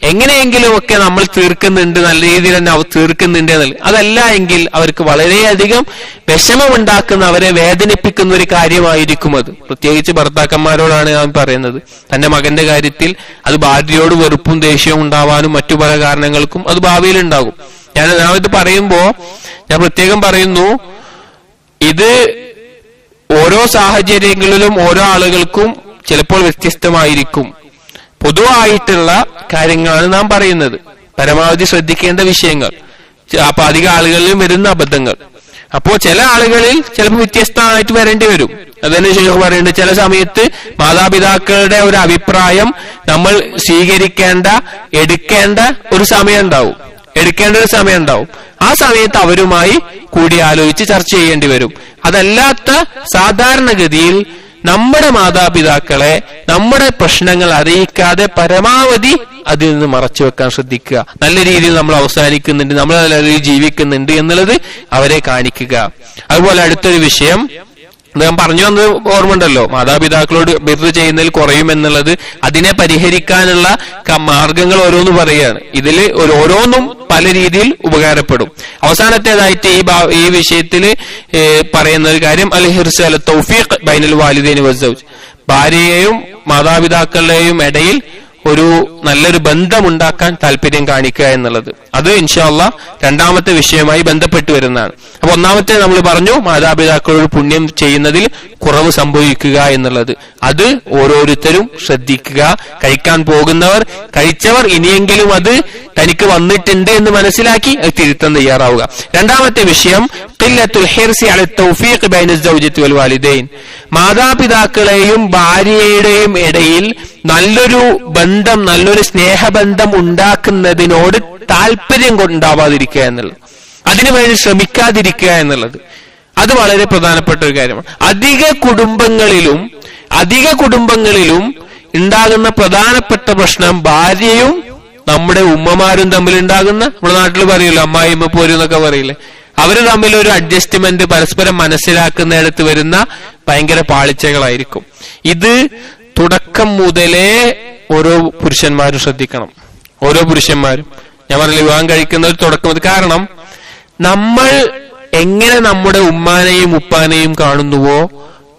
എങ്ങനെയെങ്കിലും ഒക്കെ നമ്മൾ തീർക്കുന്നുണ്ട്, നല്ല രീതിയിൽ തന്നെ തീർക്കുന്നുണ്ട് എന്നുള്ളത്. അതല്ല എങ്കിൽ അവർക്ക് വളരെയധികം വിഷമമുണ്ടാക്കുന്ന, അവരെ വേദനിപ്പിക്കുന്ന ഒരു കാര്യമായിരിക്കും അത്. പ്രത്യേകിച്ച് ഭർത്താക്കന്മാരോടാണ് ഞാൻ പറയുന്നത്. തന്റെ മകന്റെ കാര്യത്തിൽ അത് ഭാര്യയോട് വെറുപ്പും ദേഷ്യവും ഉണ്ടാവാനും മറ്റു പല കാരണങ്ങൾക്കും അത് ഭാവിയിൽ ഉണ്ടാകും. ഞാൻ ഇത് പറയുമ്പോ ഞാൻ പ്രത്യേകം പറയുന്നു, ഇത് ഓരോ സാഹചര്യങ്ങളിലും ഓരോ ആളുകൾക്കും ചിലപ്പോൾ വ്യത്യസ്തമായിരിക്കും. പൊതുവായിട്ടുള്ള കാര്യങ്ങളാണ് നാം പറയുന്നത്, പരമാവധി ശ്രദ്ധിക്കേണ്ട വിഷയങ്ങൾ. അപ്പൊ അധിക ആളുകളിലും വരുന്ന അബദ്ധങ്ങൾ. അപ്പോ ചില ആളുകളിൽ ചിലപ്പോൾ വ്യത്യസ്തമായിട്ട് വരേണ്ടി വരും. അതന്നെ ശേഖർ പറയുന്നത്, ചില സമയത്ത് മാതാപിതാക്കളുടെ ഒരു അഭിപ്രായം നമ്മൾ സ്വീകരിക്കേണ്ട, എടുക്കേണ്ട ഒരു സമയം ഉണ്ടാവും. ആ സമയത്ത് അവരുമായി കൂടി ആലോചിച്ച് ചർച്ച ചെയ്യേണ്ടി വരും. അതല്ലാത്ത സാധാരണഗതിയിൽ നമ്മുടെ മാതാപിതാക്കളെ നമ്മുടെ പ്രശ്നങ്ങൾ അറിയിക്കാതെ പരമാവധി അതിൽ നിന്ന് മറച്ചു വെക്കാൻ ശ്രദ്ധിക്കുക. നല്ല രീതിയിൽ നമ്മൾ അവസാനിക്കുന്നുണ്ട്, നമ്മൾ നല്ല രീതിയിൽ ജീവിക്കുന്നുണ്ട് എന്നുള്ളത് അവരെ കാണിക്കുക. അതുപോലെ അടുത്തൊരു വിഷയം അദ്ദേഹം പറഞ്ഞു വന്നത് ഓർമ്മ ഉണ്ടല്ലോ, മാതാപിതാക്കളോട് ബിർറ് ചെയ്യുന്നതിൽ കുറയുമെന്നുള്ളത്. അതിനെ പരിഹരിക്കാനുള്ള മാർഗങ്ങൾ ഓരോന്ന് പറയുകയാണ്. ഇതിൽ ഓരോന്നും പല രീതിയിൽ ഉപകാരപ്പെടും. അവസാനത്തേതായിട്ട് ഈ വിഷയത്തിൽ പറയുന്ന ഒരു കാര്യം, അൽ ഹിർസ് അല തൗഫീഖ് ബൈനൽ വാലിദൈനി വസ്സൗജ്, ഭാര്യയെയും മാതാപിതാക്കളുടെയും ഇടയിൽ ഒരു നല്ലൊരു ബന്ധമുണ്ടാക്കാൻ താല്പര്യം കാണിക്കുക എന്നുള്ളത്. അത് ഇൻഷാ അല്ലാഹ് രണ്ടാമത്തെ വിഷയമായി ബന്ധപ്പെട്ട് വരുന്നതാണ്. അപ്പൊ ഒന്നാമത്തെ നമ്മൾ പറഞ്ഞു, മാതാപിതാക്കളോട് പുണ്യം ചെയ്യുന്നതിൽ കുറവ് സംഭവിക്കുക എന്നുള്ളത്. അത് ഓരോരുത്തരും ശ്രദ്ധിക്കുക. കഴിക്കാൻ പോകുന്നവർ, കഴിച്ചവർ ഇനിയെങ്കിലും അത് തനിക്ക് വന്നിട്ടുണ്ട് എന്ന് മനസ്സിലാക്കി അത് തിരുത്താൻ തയ്യാറാവുക. രണ്ടാമത്തെ വിഷയം, ഖില്ലത്തുൽ ഹിർസി അല തൗഫീഖ് ബൈന സൗജത്തി വൽ വാലിദൈൻ, മാതാപിതാക്കളെയും ഭാര്യയുടെയും ഇടയിൽ നല്ലൊരു ബന്ധം, നല്ലൊരു സ്നേഹബന്ധം ഉണ്ടാക്കുന്നതിനോട് താല്പര്യം ഉണ്ടാവാതിരിക്കുക എന്നുള്ളത്, അതിനുവേണ്ടി ശ്രമിക്കാതിരിക്കുക എന്നുള്ളത്, അത് വളരെ പ്രധാനപ്പെട്ട ഒരു കാര്യമാണ്. അധിക കുടുംബങ്ങളിലും ഉണ്ടാകുന്ന പ്രധാനപ്പെട്ട പ്രശ്നം ഭാര്യയും നമ്മുടെ ഉമ്മമാരും തമ്മിൽ ഉണ്ടാകുന്ന, നമ്മുടെ നാട്ടിൽ പറയൂല്ലോ അമ്മായിമ്മ പോരും എന്നൊക്കെ പറയില്ലേ, അവര് തമ്മിൽ ഒരു അഡ്ജസ്റ്റ്മെന്റ്, പരസ്പരം മനസ്സിലാക്കുന്നിടത്ത് വരുന്ന ഭയങ്കര പാളിച്ചകളായിരിക്കും. ഇത് തുടക്കം മുതലേ ഓരോ പുരുഷന്മാരും ശ്രദ്ധിക്കണം. ഓരോ പുരുഷന്മാരും, ഞാൻ പറഞ്ഞില്ല, വിവാഹം കഴിക്കുന്ന ഒരു തുടക്കം മുതൽ. കാരണം നമ്മൾ എങ്ങനെ നമ്മുടെ ഉമ്മാനെയും ഉപ്പാനെയും കാണുന്നുവോ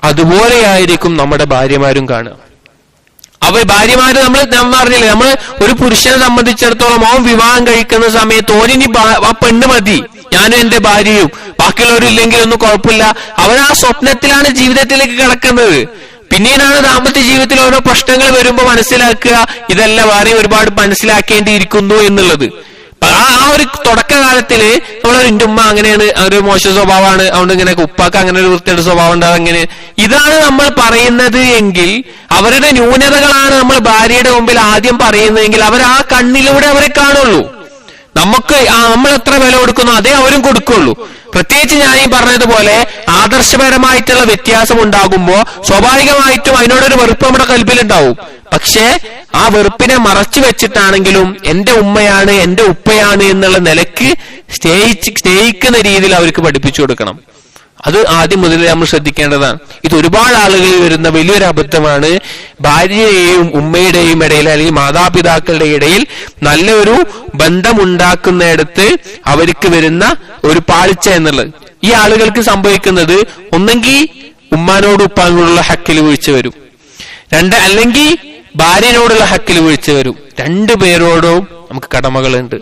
അതുപോലെയായിരിക്കും നമ്മുടെ ഭാര്യമാരും കാണുക. ഭാര്യമാര് നമ്മൾ അറിഞ്ഞില്ലേ, നമ്മൾ ഒരു പുരുഷനെ സംബന്ധിച്ചിടത്തോളം അവൻ വിവാഹം കഴിക്കുന്ന സമയത്ത് ഓനിനി ആ പെണ്ണ് മതി, ഞാനും എന്റെ ഭാര്യയും, ബാക്കിയുള്ളവരും ഇല്ലെങ്കിൽ ഒന്നും കുഴപ്പമില്ല. അവൻ ആ സ്വപ്നത്തിലാണ് ജീവിതത്തിലേക്ക് കിടക്കുന്നത്. പിന്നീടാണ് ദാമ്പത്യ ജീവിതത്തിൽ ഓരോ പ്രശ്നങ്ങൾ വരുമ്പോൾ മനസ്സിലാക്കുക ഇതല്ല ഭാര്യ ഒരുപാട് മനസ്സിലാക്കേണ്ടിയിരിക്കുന്നു എന്നുള്ളത്. ആ ഒരു തുടക്കകാലത്തില് എന്റെ ഉമ്മ അങ്ങനെയാണ്, ഒരു മോശം സ്വഭാവമാണ്, അതുകൊണ്ട് ഇങ്ങനെ ഉപ്പാക്ക് അങ്ങനെ ഒരു വൃത്തിയുടെ സ്വഭാവം ഉണ്ടാകും, അങ്ങനെ ഇതാണ് നമ്മൾ പറയുന്നത് എങ്കിൽ, അവരുടെ ന്യൂനതകളാണ് നമ്മൾ ഭാര്യയുടെ മുമ്പിൽ ആദ്യം പറയുന്നതെങ്കിൽ അവർ ആ കണ്ണിലൂടെ അവരെ കാണുള്ളൂ. നമ്മൾ എത്ര വില കൊടുക്കുന്നു അതേ അവരും കൊടുക്കുള്ളൂ. പ്രത്യേകിച്ച് ഞാൻ ഈ പറഞ്ഞതുപോലെ ആദർശപരമായിട്ടുള്ള വ്യത്യാസം ഉണ്ടാകുമ്പോ സ്വാഭാവികമായിട്ടും അതിനോടൊരു വെറുപ്പ് നമ്മുടെ കൽപ്പിലുണ്ടാവും. പക്ഷേ ആ വെറുപ്പിനെ മറച്ചു വെച്ചിട്ടാണെങ്കിലും എന്റെ ഉമ്മയാണ്, എന്റെ ഉപ്പയാണ് എന്നുള്ള നിലയ്ക്ക് സ്നേഹിക്കുന്ന രീതിയിൽ അവർക്ക് പഠിപ്പിച്ചു കൊടുക്കണം. അത് ആദ്യം മുതൽ നമ്മൾ ശ്രദ്ധിക്കേണ്ടതാണ്. ഇത് ഒരുപാട് ആളുകളിൽ വരുന്ന വലിയൊരു അബദ്ധമാണ്. ഭാര്യയെയും ഉമ്മയുടെയും ഇടയിൽ അല്ലെങ്കിൽ മാതാപിതാക്കളുടെ ഇടയിൽ നല്ലൊരു ബന്ധമുണ്ടാക്കുന്നിടത്ത് അവർക്ക് വരുന്ന ഒരു പാളിച്ച എന്നുള്ളത്. ഈ ആളുകൾക്ക് സംഭവിക്കുന്നത് ഒന്നെങ്കിൽ ഉമ്മാനോട് ഉപ്പാനോടുള്ള ഹക്കിൽ വീഴ്ച വരും, അല്ലെങ്കിൽ ഭാര്യനോടുള്ള ഹക്കിൽ വീഴ്ച വരും. രണ്ടുപേരോടും നമുക്ക് കടമകളുണ്ട്,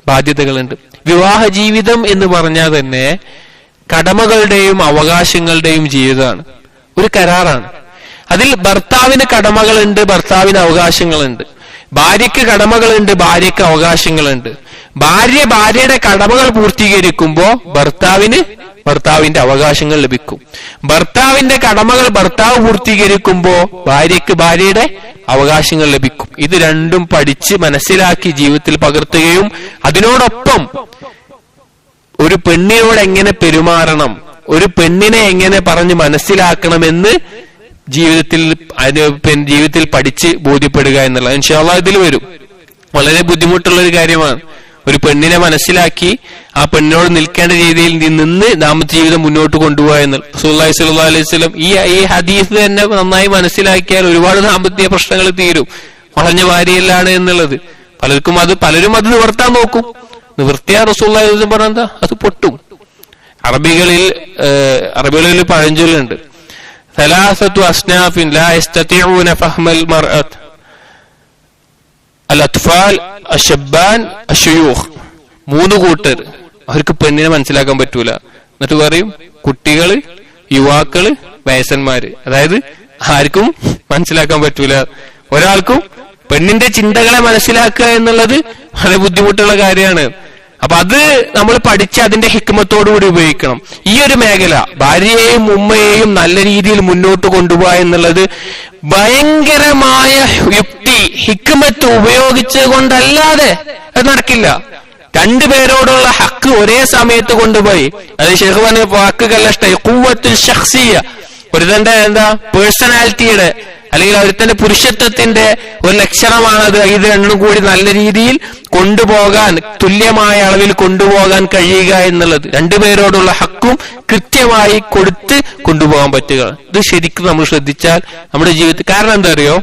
ബാധ്യതകളുണ്ട്. വിവാഹ ജീവിതം എന്ന് പറഞ്ഞാൽ തന്നെ കടമകളുടെയും അവകാശങ്ങളുടെയും ജീവിതമാണ്, ഒരു കരാറാണ്. അതിൽ ഭർത്താവിന് കടമകളുണ്ട്, ഭർത്താവിന് അവകാശങ്ങളുണ്ട്. ഭാര്യയ്ക്ക് കടമകളുണ്ട്, ഭാര്യയ്ക്ക് അവകാശങ്ങളുണ്ട്. ഭാര്യയുടെ കടമകൾ പൂർത്തീകരിക്കുമ്പോൾ ഭർത്താവിന്റെ അവകാശങ്ങൾ ലഭിക്കും. ഭർത്താവിന്റെ കടമകൾ ഭർത്താവ് പൂർത്തീകരിക്കുമ്പോൾ ഭാര്യയുടെ അവകാശങ്ങൾ ലഭിക്കും. ഇത് രണ്ടും പഠിച്ച് മനസ്സിലാക്കി ജീവിതത്തിൽ പകർത്തുകയും അതിനോടൊപ്പം ഒരു പെണ്ണിനോട് എങ്ങനെ പെരുമാറണം, ഒരു പെണ്ണിനെ എങ്ങനെ പറഞ്ഞ് മനസ്സിലാക്കണമെന്ന് ജീവിതത്തിൽ പഠിച്ച് ബോധ്യപ്പെടുക എന്നുള്ളത് ഇൻഷാ അല്ലാഹ് ഇതിൽ വരും. വളരെ ബുദ്ധിമുട്ടുള്ള ഒരു കാര്യമാണ്. ഒരു പെണ്ണിനെ മനസ്സിലാക്കി ആ പെണ്ണിനോട് നിൽക്കേണ്ട രീതിയിൽ നിന്ന് ദാമ്പത്യ ജീവിതം മുന്നോട്ട് കൊണ്ടുപോകുക എന്നുള്ളത്. റസൂലുള്ളാഹി സ്വല്ലല്ലാഹു അലൈഹി വസല്ലം ഈ ഹദീസ് തന്നെ നന്നായി മനസ്സിലാക്കിയാൽ ഒരുപാട് ദാമ്പത്യ പ്രശ്നങ്ങൾ തീരും. വളഞ്ഞ ഭാര്യയിലാണ് എന്നുള്ളത് പലരും അത് നിവർത്താൻ നോക്കും. നിവർത്തിയാ റസൂലുള്ളാഹി സ്വല്ലല്ലാഹു അലൈഹി വസല്ലം പറഞ്ഞാ അത് പൊട്ടും. അറബികളിൽ പഴഞ്ചൊല്ലുണ്ട്, ثلاثة أصناف لا يستطيعون فهم المرأة الأطفال الشبان الشيوخ. 3 കൂട്ടർ അവർക്ക് പെണ്ണിനെ മനസ്സിലാക്കാൻ പറ്റൂല. എന്നിട്ട് പറയും കുട്ടികള്, യുവാക്കള്, വയസ്സന്മാര്. അതായത് ആർക്കും മനസ്സിലാക്കാൻ പറ്റൂല. ഒരാൾക്കും പെണ്ണിന്റെ ചിന്തകളെ മനസ്സിലാക്കുക എന്നുള്ളത് വളരെ ബുദ്ധിമുട്ടുള്ള കാര്യമാണ്. അപ്പൊ അത് നമ്മൾ പഠിച്ച് അതിന്റെ ഹിക്മത്തോടുകൂടി ഉപയോഗിക്കണം. ഈ ഒരു മേഖല ഭാര്യയെയും ഉമ്മയെയും നല്ല രീതിയിൽ മുന്നോട്ട് കൊണ്ടുപോകുക എന്നുള്ളത് ഭയങ്കരമായ യുക്തി, ഹിക്മത്ത് ഉപയോഗിച്ചത് കൊണ്ടല്ലാതെ അത് നടക്കില്ല. 2 പേരോടുള്ള ഹക്ക് ഒരേ സമയത്ത് കൊണ്ടുപോയി, അത് ശൈഖ് പറഞ്ഞ വാക്കുകല്ല, ഖുവ്വത്തുൽ ശഖ്സിയ്യ, ഒരുത്തന്റെ പേഴ്സണാലിറ്റിയുടെ അല്ലെങ്കിൽ ഒരുത്തന്റെ പുരുഷത്വത്തിന്റെ ഒരു ലക്ഷണമാണത്. ഇത് രണ്ടും കൂടി നല്ല രീതിയിൽ കൊണ്ടുപോകാൻ, തുല്യമായ അളവിൽ കൊണ്ടുപോകാൻ കഴിയുക എന്നുള്ളത്, 2 പേരോടുള്ള ഹക്കും കൃത്യമായി കൊടുത്ത് കൊണ്ടുപോകാൻ പറ്റുക. ഇത് ശരിക്കും നമ്മൾ ശ്രദ്ധിച്ചാൽ നമ്മുടെ ജീവിതത്തിൽ, കാരണം എന്താ അറിയോ,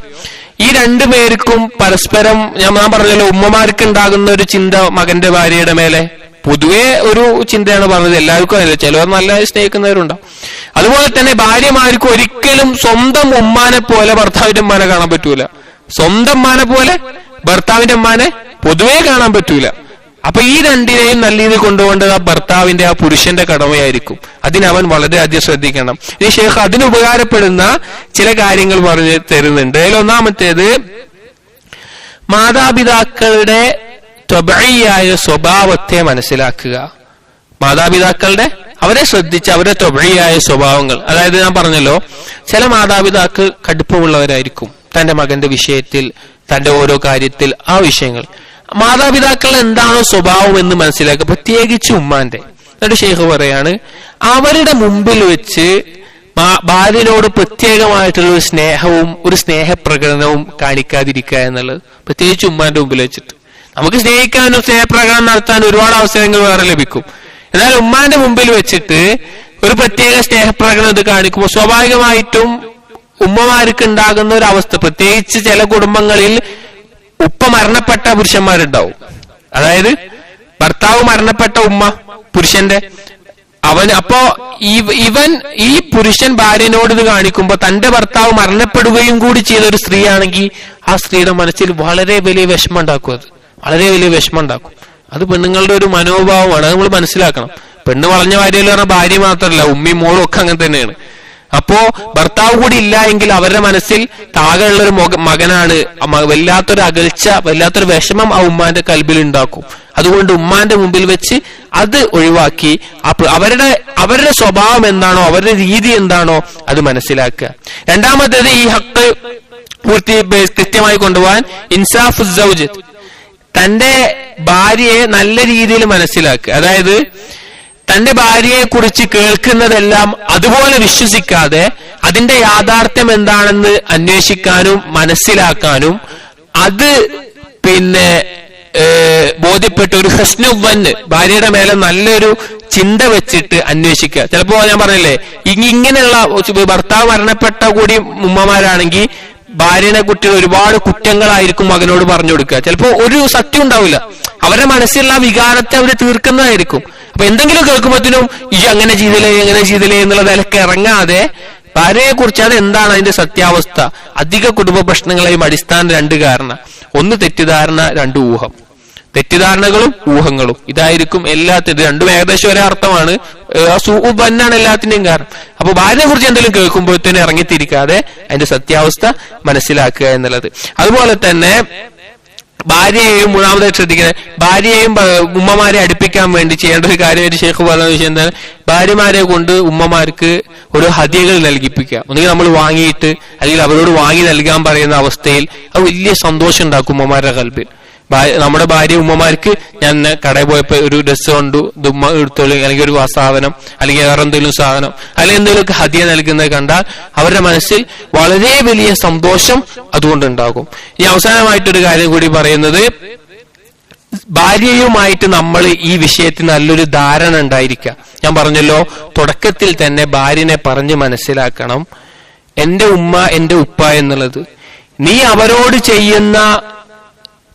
ഈ 2 പേർക്കും പരസ്പരം ഞാൻ പറഞ്ഞല്ലോ, ഉമ്മമാർക്ക് ഉണ്ടാകുന്ന ഒരു ചിന്ത മകന്റെ ഭാര്യയുടെ മേലെ പൊതുവെ ഒരു ചിന്തയാണ് പറഞ്ഞത്. എല്ലാവർക്കും അറിയില്ല, ചിലവർ നല്ല സ്നേഹിക്കുന്നവരുണ്ടാവും. അതുപോലെ തന്നെ ഭാര്യമാർക്ക് ഒരിക്കലും സ്വന്തം ഉമ്മാനെ പോലെ ഭർത്താവിന്റെ ഉമ്മാനെ കാണാൻ പറ്റൂല. സ്വന്തം ഉമ്മാനെ പോലെ ഭർത്താവിന്റെ ഉമ്മാനെ പൊതുവെ കാണാൻ പറ്റൂല. അപ്പൊ ഈ 2നെയും നല്ല രീതിയിൽ കൊണ്ടുപോകേണ്ടത് ആ ഭർത്താവിന്റെ, ആ പുരുഷന്റെ കടമയായിരിക്കും. അതിനവൻ വളരെയധികം ശ്രദ്ധിക്കണം. ഈ ശേഖ് അതിന് ഉപകാരപ്പെടുന്ന ചില കാര്യങ്ങൾ പറഞ്ഞു തരുന്നുണ്ട്. അതിൽ ഒന്നാമത്തേത്, മാതാപിതാക്കളുടെ ത്വബഈയായ സ്വഭാവത്തെ മനസ്സിലാക്കുക. മാതാപിതാക്കളുടെ അവരെ ശ്രദ്ധിച്ച് അവരുടെ ത്വബഈയായ സ്വഭാവങ്ങൾ, അതായത് ഞാൻ പറഞ്ഞല്ലോ, ചില മാതാപിതാക്കൾ കടുപ്പമുള്ളവരായിരിക്കും തന്റെ മകന്റെ വിഷയത്തിൽ, തന്റെ ഓരോ കാര്യത്തിൽ, ആ വിഷയങ്ങൾ. മാതാപിതാക്കളുടെ എന്താണോ സ്വഭാവം എന്ന് മനസ്സിലാക്കുക, പ്രത്യേകിച്ച് ഉമ്മാന്റെ. എന്നിട്ട് ശൈഖ് പറയാണ്, അവരുടെ മുമ്പിൽ വെച്ച് ഭാര്യനോട് പ്രത്യേകമായിട്ടുള്ള ഒരു സ്നേഹവും ഒരു സ്നേഹപ്രകടനവും കാണിക്കാതിരിക്കുക എന്നുള്ളത്, പ്രത്യേകിച്ച് ഉമ്മാന്റെ മുമ്പിൽ വെച്ചിട്ട്. നമുക്ക് സ്നേഹിക്കാനും സ്നേഹപ്രകടനം നടത്താനും ഒരുപാട് അവസരങ്ങൾ വേറെ ലഭിക്കും. എന്നാൽ ഉമ്മാന്റെ മുമ്പിൽ വെച്ചിട്ട് ഒരു പ്രത്യേക സ്നേഹപ്രകടനം ഇത് കാണിക്കുമ്പോൾ സ്വാഭാവികമായിട്ടും ഉമ്മമാർക്ക് ഉണ്ടാകുന്ന ഒരു അവസ്ഥ, പ്രത്യേകിച്ച് ചില കുടുംബങ്ങളിൽ ഉപ്പ മരണപ്പെട്ട പുരുഷന്മാരുണ്ടാവും. അതായത് ഭർത്താവ് മരണപ്പെട്ട ഉമ്മ പുരുഷന്റെ, അപ്പോ ഈ പുരുഷൻ ഭാര്യനോട് ഇത് കാണിക്കുമ്പോ തന്റെ ഭർത്താവ് മരണപ്പെടുകയും കൂടി ചെയ്ത ഒരു സ്ത്രീ ആണെങ്കിൽ ആ സ്ത്രീയുടെ മനസ്സിൽ വളരെ വലിയ വിഷമം ഉണ്ടാക്കും. അത് വളരെ വലിയ വിഷമം ഉണ്ടാക്കും. അത് പെണ്ണുങ്ങളുടെ ഒരു മനോഭാവമാണ്, അത് നമ്മൾ മനസ്സിലാക്കണം. പെണ്ണ് വളഞ്ഞ ഭാര്യയിൽ പറഞ്ഞ ഭാര്യ മാത്രമല്ല, ഉമ്മയും മോളും ഒക്കെ അങ്ങനെ തന്നെയാണ്. അപ്പോ ഭർത്താവ് കൂടി ഇല്ല എങ്കിൽ അവരുടെ മനസ്സിൽ താകെയുള്ളൊരു മകനാണ്, വല്ലാത്തൊരു അകൽച്ച, വല്ലാത്തൊരു വിഷമം ആ ഉമ്മാന്റെ കൽബിൽ ഉണ്ടാക്കും. അതുകൊണ്ട് ഉമ്മാന്റെ മുമ്പിൽ വെച്ച് അത് ഒഴിവാക്കി അവരുടെ സ്വഭാവം എന്താണോ, അവരുടെ രീതി എന്താണോ അത് മനസ്സിലാക്കുക. രണ്ടാമത്തേത്, ഈ ഹക്ക് കൃത്യമായി കൊണ്ടുപോകാൻ ഇൻസാഫു സൗജ്, തന്റെ ഭാര്യയെ നല്ല രീതിയിൽ മനസ്സിലാക്കുക. അതായത് തന്റെ ഭാര്യയെ കുറിച്ച് കേൾക്കുന്നതെല്ലാം അതുപോലെ വിശ്വസിക്കാതെ അതിന്റെ യാഥാർത്ഥ്യം എന്താണെന്ന് അന്വേഷിക്കാനും മനസ്സിലാക്കാനും അത് ബോധ്യപ്പെട്ട ഒരു ഹസ്നുവ്വന്, ഭാര്യയുടെ മേലെ നല്ലൊരു ചിന്ത വെച്ചിട്ട് അന്വേഷിക്കുക. ചിലപ്പോ ഞാൻ പറഞ്ഞില്ലേ, ഇങ്ങനെയുള്ള ഭർത്താവ് മരണപ്പെട്ട കൂടി ഉമ്മമാരാണെങ്കിൽ ഭാര്യനെ കുട്ടികൾ ഒരുപാട് കുറ്റങ്ങളായിരിക്കും മകനോട് പറഞ്ഞു കൊടുക്കുക. ചിലപ്പോ ഒരു സത്യം ഉണ്ടാവില്ല, അവരുടെ മനസ്സിലുള്ള വികാരത്തെ അവർ തീർക്കുന്നതായിരിക്കും. അപ്പൊ എന്തെങ്കിലും കേൾക്കുമ്പോഴത്തേനും ഈ അങ്ങനെ ചെയ്തില്ലേ എന്നുള്ള നിലക്ക് ഇറങ്ങാതെ ഭാര്യയെ കുറിച്ച് അത് എന്താണ് അതിന്റെ സത്യാവസ്ഥ. അധിക കുടുംബ പ്രശ്നങ്ങളെയും അടിസ്ഥാന 2 കാരണം, 1 തെറ്റിദ്ധാരണ, 2 ഊഹം. തെറ്റിദ്ധാരണകളും ഊഹങ്ങളും ഇതായിരിക്കും എല്ലാത്തിനും. 2 ഏകദേശം ഒരേ അർത്ഥമാണ്. സുബന്നാണ് എല്ലാത്തിന്റെയും കാരണം. അപ്പൊ ഭാര്യയെ കുറിച്ച് എന്തെങ്കിലും കേൾക്കുമ്പോഴത്തേനും ഇറങ്ങിത്തിരിക്കാതെ അതിന്റെ സത്യാവസ്ഥ മനസ്സിലാക്കുക എന്നുള്ളത്. അതുപോലെ തന്നെ ഭാര്യയെയും, മൂന്നാമതായി ശ്രദ്ധിക്കുന്നത്, ഭാര്യയെയും ഉമ്മമാരെ അടുപ്പിക്കാൻ വേണ്ടി ചെയ്യേണ്ട ഒരു കാര്യമായിട്ട് ശൈഖ് പറഞ്ഞ വിഷയം എന്താണ്, ഭാര്യമാരെ കൊണ്ട് ഉമ്മമാർക്ക് ഓരോ ഹദിയകൾ നൽകിപ്പിക്കുക. ഒന്നുകിൽ നമ്മൾ വാങ്ങിയിട്ട് അല്ലെങ്കിൽ അവരോട് വാങ്ങി നൽകാൻ പറയുന്ന അവസ്ഥയിൽ അത് വലിയ സന്തോഷം ഉണ്ടാക്കും ഉമ്മമാരുടെ കൽബിൽ. നമ്മുടെ ഭാര്യ ഉമ്മമാർക്ക് ഞാൻ കടയിൽ പോയപ്പോ ഒരു ഡ്രസ്സ് കൊണ്ടു, ഇത് ഉമ്മ എടുത്തോളൂ, അല്ലെങ്കിൽ ഒരു സാധനം, അല്ലെങ്കിൽ വേറെ എന്തെങ്കിലും സാധനം, അല്ലെങ്കിൽ എന്തെങ്കിലുമൊക്കെ ഹദിയ നൽകുന്നത് കണ്ടാൽ അവരുടെ മനസ്സിൽ വളരെ വലിയ സന്തോഷം അതുകൊണ്ടുണ്ടാകും. ഇനി അവസാനമായിട്ടൊരു കാര്യം കൂടി പറയുന്നത്, ഭാര്യയുമായിട്ട് നമ്മൾ ഈ വിഷയത്തിൽ നല്ലൊരു ധാരണ ഉണ്ടായിരിക്കുക. ഞാൻ പറഞ്ഞല്ലോ, തുടക്കത്തിൽ തന്നെ ഭാര്യനെ പറഞ്ഞ് മനസ്സിലാക്കണം, എന്റെ ഉമ്മ എന്റെ ഉപ്പ എന്നുള്ളത്. നീ അവരോട് ചെയ്യുന്ന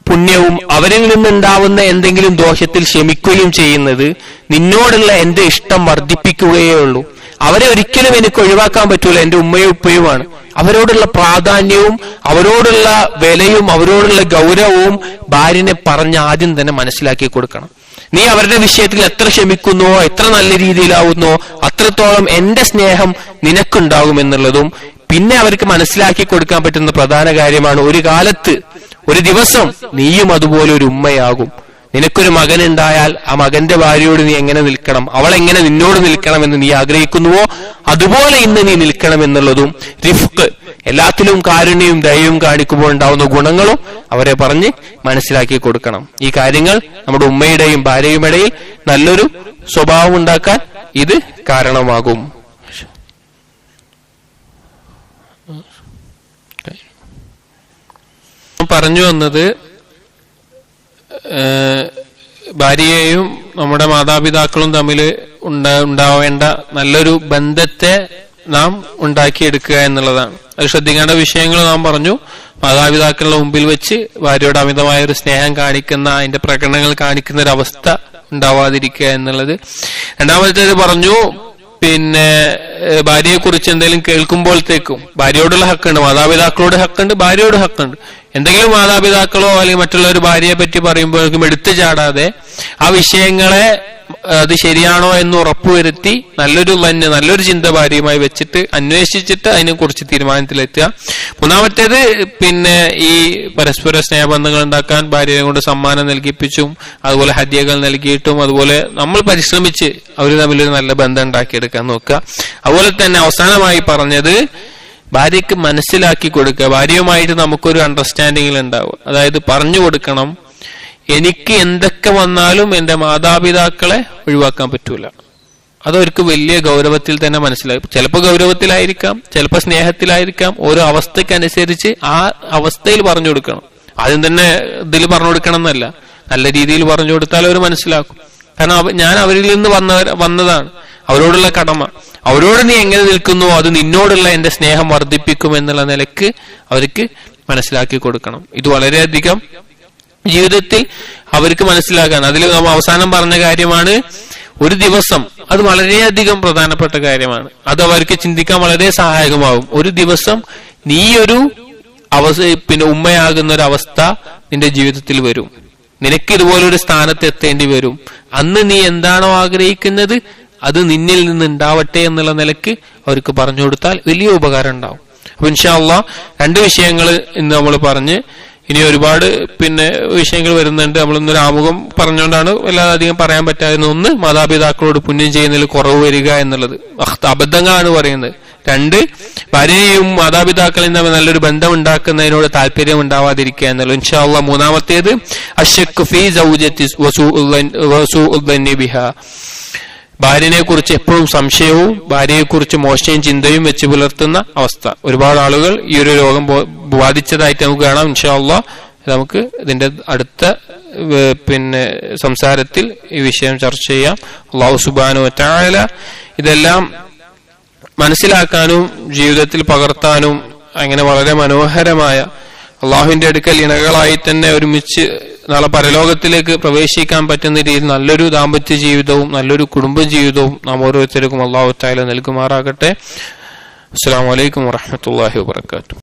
പുണ്യവും അവരിൽ നിന്നുണ്ടാവുന്ന എന്തെങ്കിലും ദോഷത്തിൽ ക്ഷമിക്കുകയും ചെയ്യുന്നത് നിന്നോടുള്ള എന്റെ ഇഷ്ടം വർദ്ധിപ്പിക്കുകയേ ഉള്ളൂ. അവരെ ഒരിക്കലും എനിക്ക് ഒഴിവാക്കാൻ പറ്റൂല, എന്റെ ഉമ്മയും ഉപ്പയുമാണ്. അവരോടുള്ള പ്രാധാന്യവും അവരോടുള്ള വിലയും അവരോടുള്ള ഗൗരവവും ഭാര്യനെ പറഞ്ഞ് ആദ്യം തന്നെ മനസ്സിലാക്കി കൊടുക്കണം. നീ അവരുടെ വിഷയത്തിൽ എത്ര ക്ഷമിക്കുന്നോ, എത്ര നല്ല രീതിയിലാവുന്നോ, അത്രത്തോളം എന്റെ സ്നേഹം നിനക്കുണ്ടാകും എന്നുള്ളതും പിന്നെ അവർക്ക് മനസ്സിലാക്കി കൊടുക്കാൻ പറ്റുന്ന പ്രധാന കാര്യമാണ്, ഒരു കാലത്ത് ഒരു ദിവസം നീയും അതുപോലെ ഒരു ഉമ്മയാകും. നിനക്കൊരു മകനുണ്ടായാൽ ആ മകന്റെ ഭാര്യയോട് നീ എങ്ങനെ നിൽക്കണം, അവൾ എങ്ങനെ നിന്നോട് നിൽക്കണം എന്ന് നീ ആഗ്രഹിക്കുന്നുവോ അതുപോലെ ഇന്ന് നീ നിൽക്കണം എന്നുള്ളതും, റിഫ്ഖ്, എല്ലാത്തിലും കാരുണ്യവും ദയവും കാണിക്കുമ്പോൾ ഉണ്ടാവുന്ന ഗുണങ്ങളും അവരെ പറഞ്ഞ് മനസ്സിലാക്കി കൊടുക്കണം. ഈ കാര്യങ്ങൾ നമ്മുടെ ഉമ്മയുടെയും ഭാര്യയും ഇടയിൽ നല്ലൊരു സ്വഭാവം ഉണ്ടാക്കാൻ ഇത് കാരണമാകും. പറഞ്ഞു വന്നത്, ഭാര്യയെയും നമ്മുടെ മാതാപിതാക്കളും തമ്മിൽ ഉണ്ടാവേണ്ട നല്ലൊരു ബന്ധത്തെ നാം ഉണ്ടാക്കിയെടുക്കുക എന്നുള്ളതാണ്. അത് ശ്രദ്ധിക്കേണ്ട വിഷയങ്ങൾ നാം പറഞ്ഞു. മാതാപിതാക്കളുടെ മുമ്പിൽ വെച്ച് ഭാര്യയോട് അമിതമായ ഒരു സ്നേഹം കാണിക്കുന്ന, അതിന്റെ പ്രകടനങ്ങൾ കാണിക്കുന്ന ഒരു അവസ്ഥ ഉണ്ടാവാതിരിക്കുക എന്നുള്ളത്. രണ്ടാമത്തേത് പറഞ്ഞു, പിന്നെ ഭാര്യയെ കുറിച്ച് എന്തെങ്കിലും കേൾക്കുമ്പോഴത്തേക്കും ഭാര്യയോടുള്ള ഹക്കുണ്ട്, മാതാപിതാക്കളോട് ഹക്കുണ്ട്, ഭാര്യയോട് ഹക്കുണ്ട്. എന്തെങ്കിലും മാതാപിതാക്കളോ അല്ലെങ്കിൽ മറ്റുള്ളവർ ഭാര്യയെ പറ്റി പറയുമ്പോഴേക്കും എടുത്തു ചാടാതെ ആ വിഷയങ്ങളെ അത് ശരിയാണോ എന്ന് ഉറപ്പുവരുത്തി നല്ലൊരു ചിന്ത ഭാര്യയുമായി വെച്ചിട്ട് അന്വേഷിച്ചിട്ട് അതിനെ കുറിച്ച് തീരുമാനത്തിലെത്തുക. മൂന്നാമത്തേത്, പിന്നെ ഈ പരസ്പര സ്നേഹബന്ധങ്ങൾ ഉണ്ടാക്കാൻ ഭാര്യയെ കൊണ്ട് സമ്മാനം നൽകിപ്പിച്ചും അതുപോലെ ഹദിയകൾ നൽകിയിട്ടും അതുപോലെ നമ്മൾ പരിശ്രമിച്ച് അവർ തമ്മിലൊരു നല്ല ബന്ധം ഉണ്ടാക്കിയെടുക്കാൻ നോക്കുക. അതുപോലെ തന്നെ അവസാനമായി പറഞ്ഞത്, ഭാര്യയ്ക്ക് മനസ്സിലാക്കി കൊടുക്കുക. ഭാര്യയുമായിട്ട് നമുക്കൊരു അണ്ടർസ്റ്റാൻഡിങ്ങിൽ ഉണ്ടാവും. അതായത് പറഞ്ഞു കൊടുക്കണം, എനിക്ക് എന്തൊക്കെ വന്നാലും എന്റെ മാതാപിതാക്കളെ ഒഴിവാക്കാൻ പറ്റൂല. അതവർക്ക് വലിയ ഗൗരവത്തിൽ തന്നെ മനസ്സിലായി. ചിലപ്പോൾ ഗൗരവത്തിലായിരിക്കാം, ചിലപ്പോൾ സ്നേഹത്തിലായിരിക്കാം. ഓരോ അവസ്ഥക്കനുസരിച്ച് ആ അവസ്ഥയിൽ പറഞ്ഞു കൊടുക്കണം. ആദ്യം തന്നെ ഇതിൽ പറഞ്ഞു കൊടുക്കണം എന്നല്ല, നല്ല രീതിയിൽ പറഞ്ഞു കൊടുത്താൽ അവർ മനസ്സിലാക്കും. കാരണം ഞാൻ അവരിൽ നിന്ന് വന്നതാണ്, അവരോടുള്ള കടമ. അവരോട് നീ എങ്ങനെ നിൽക്കുന്നുവോ അത് നിന്നോടുള്ള എന്റെ സ്നേഹം വർദ്ധിപ്പിക്കും എന്നുള്ള നിലക്ക് അവർക്ക് മനസ്സിലാക്കി കൊടുക്കണം. ഇത് വളരെയധികം ജീവിതത്തിൽ അവർക്ക് മനസ്സിലാക്കാൻ, അതിൽ നാം അവസാനം പറഞ്ഞ കാര്യമാണ്, ഒരു ദിവസം, അത് വളരെയധികം പ്രധാനപ്പെട്ട കാര്യമാണ്. അത് അവർക്ക് ചിന്തിക്കാൻ വളരെ സഹായകമാകും. ഒരു ദിവസം നീയൊരു പിന്നെ ഉമ്മയാകുന്ന ഒരു അവസ്ഥ നിന്റെ ജീവിതത്തിൽ വരും. നിനക്ക് ഇതുപോലൊരു സ്ഥാനത്ത് എത്തേണ്ടി വരും. അന്ന് നീ എന്താണോ ആഗ്രഹിക്കുന്നത് അത് നിന്നിൽ നിന്ന് ഉണ്ടാവട്ടെ എന്നുള്ള നിലക്ക് അവർക്ക് പറഞ്ഞു കൊടുത്താൽ വലിയ ഉപകാരം ഉണ്ടാവും. അപ്പൊ ഇൻഷാ അല്ലാഹ് 2 വിഷയങ്ങൾ ഇന്ന് നമ്മൾ പറഞ്ഞ്, ഇനി ഒരുപാട് പിന്നെ വിഷയങ്ങൾ വരുന്നുണ്ട്. നമ്മളിന്നൊരു ആമുഖം പറഞ്ഞുകൊണ്ടാണ് വല്ലാതെ അധികം പറയാൻ പറ്റാതിരുന്നത്. ഒന്ന്, മാതാപിതാക്കളോട് പുണ്യം ചെയ്യുന്നതിൽ കുറവ് വരിക എന്നുള്ളത് അബദ്ധങ്ങളാണ് പറയുന്നത്. 2, ഭാര്യയും മാതാപിതാക്കളിൽ തമ്മിൽ നല്ലൊരു ബന്ധം ഉണ്ടാക്കുന്നതിനോട് താല്പര്യം ഉണ്ടാവാതിരിക്കുക എന്നുള്ളത്. ഇൻഷാ അല്ലാഹ് മൂന്നാമത്തേത്, അശ്ശക്ക് ഫീ സൗജത്തി വസൂഉദ്ദന്നി ബിഹാ, ഭാര്യനെ കുറിച്ച് എപ്പോഴും സംശയവും ഭാര്യയെ കുറിച്ച് മോശം ചിന്തയും വെച്ച് പുലർത്തുന്ന അവസ്ഥ. ഒരുപാട് ആളുകൾ ഈ ഒരു രോഗം ബാധിച്ചതായിട്ട് നമുക്ക് കാണാം. ഇൻഷാ അല്ലാഹ് നമുക്ക് ഇതിന്റെ അടുത്ത പിന്നെ സംസാരത്തിൽ ഈ വിഷയം ചർച്ച ചെയ്യാം. അല്ലാഹു സുബ്ഹാനഹു വ തആല ഇതെല്ലാം മനസ്സിലാക്കാനും ജീവിതത്തിൽ പകർത്താനും അങ്ങനെ വളരെ മനോഹരമായ അള്ളാഹുവിന്റെ അടുക്കൽ ഇണകളായി തന്നെ ഒരുമിച്ച് നാളെ പരലോകത്തിലേക്ക് പ്രവേശിക്കാൻ പറ്റുന്ന രീതിയിൽ നല്ലൊരു ദാമ്പത്യ ജീവിതവും നല്ലൊരു കുടുംബ ജീവിതവും നാം ഓരോരുത്തർക്കും അല്ലാഹു തആല നൽകുമാറാകട്ടെ. അസ്സലാമു അലൈക്കും വറഹ്മത്തുള്ളാഹി വബറകാതുഹു.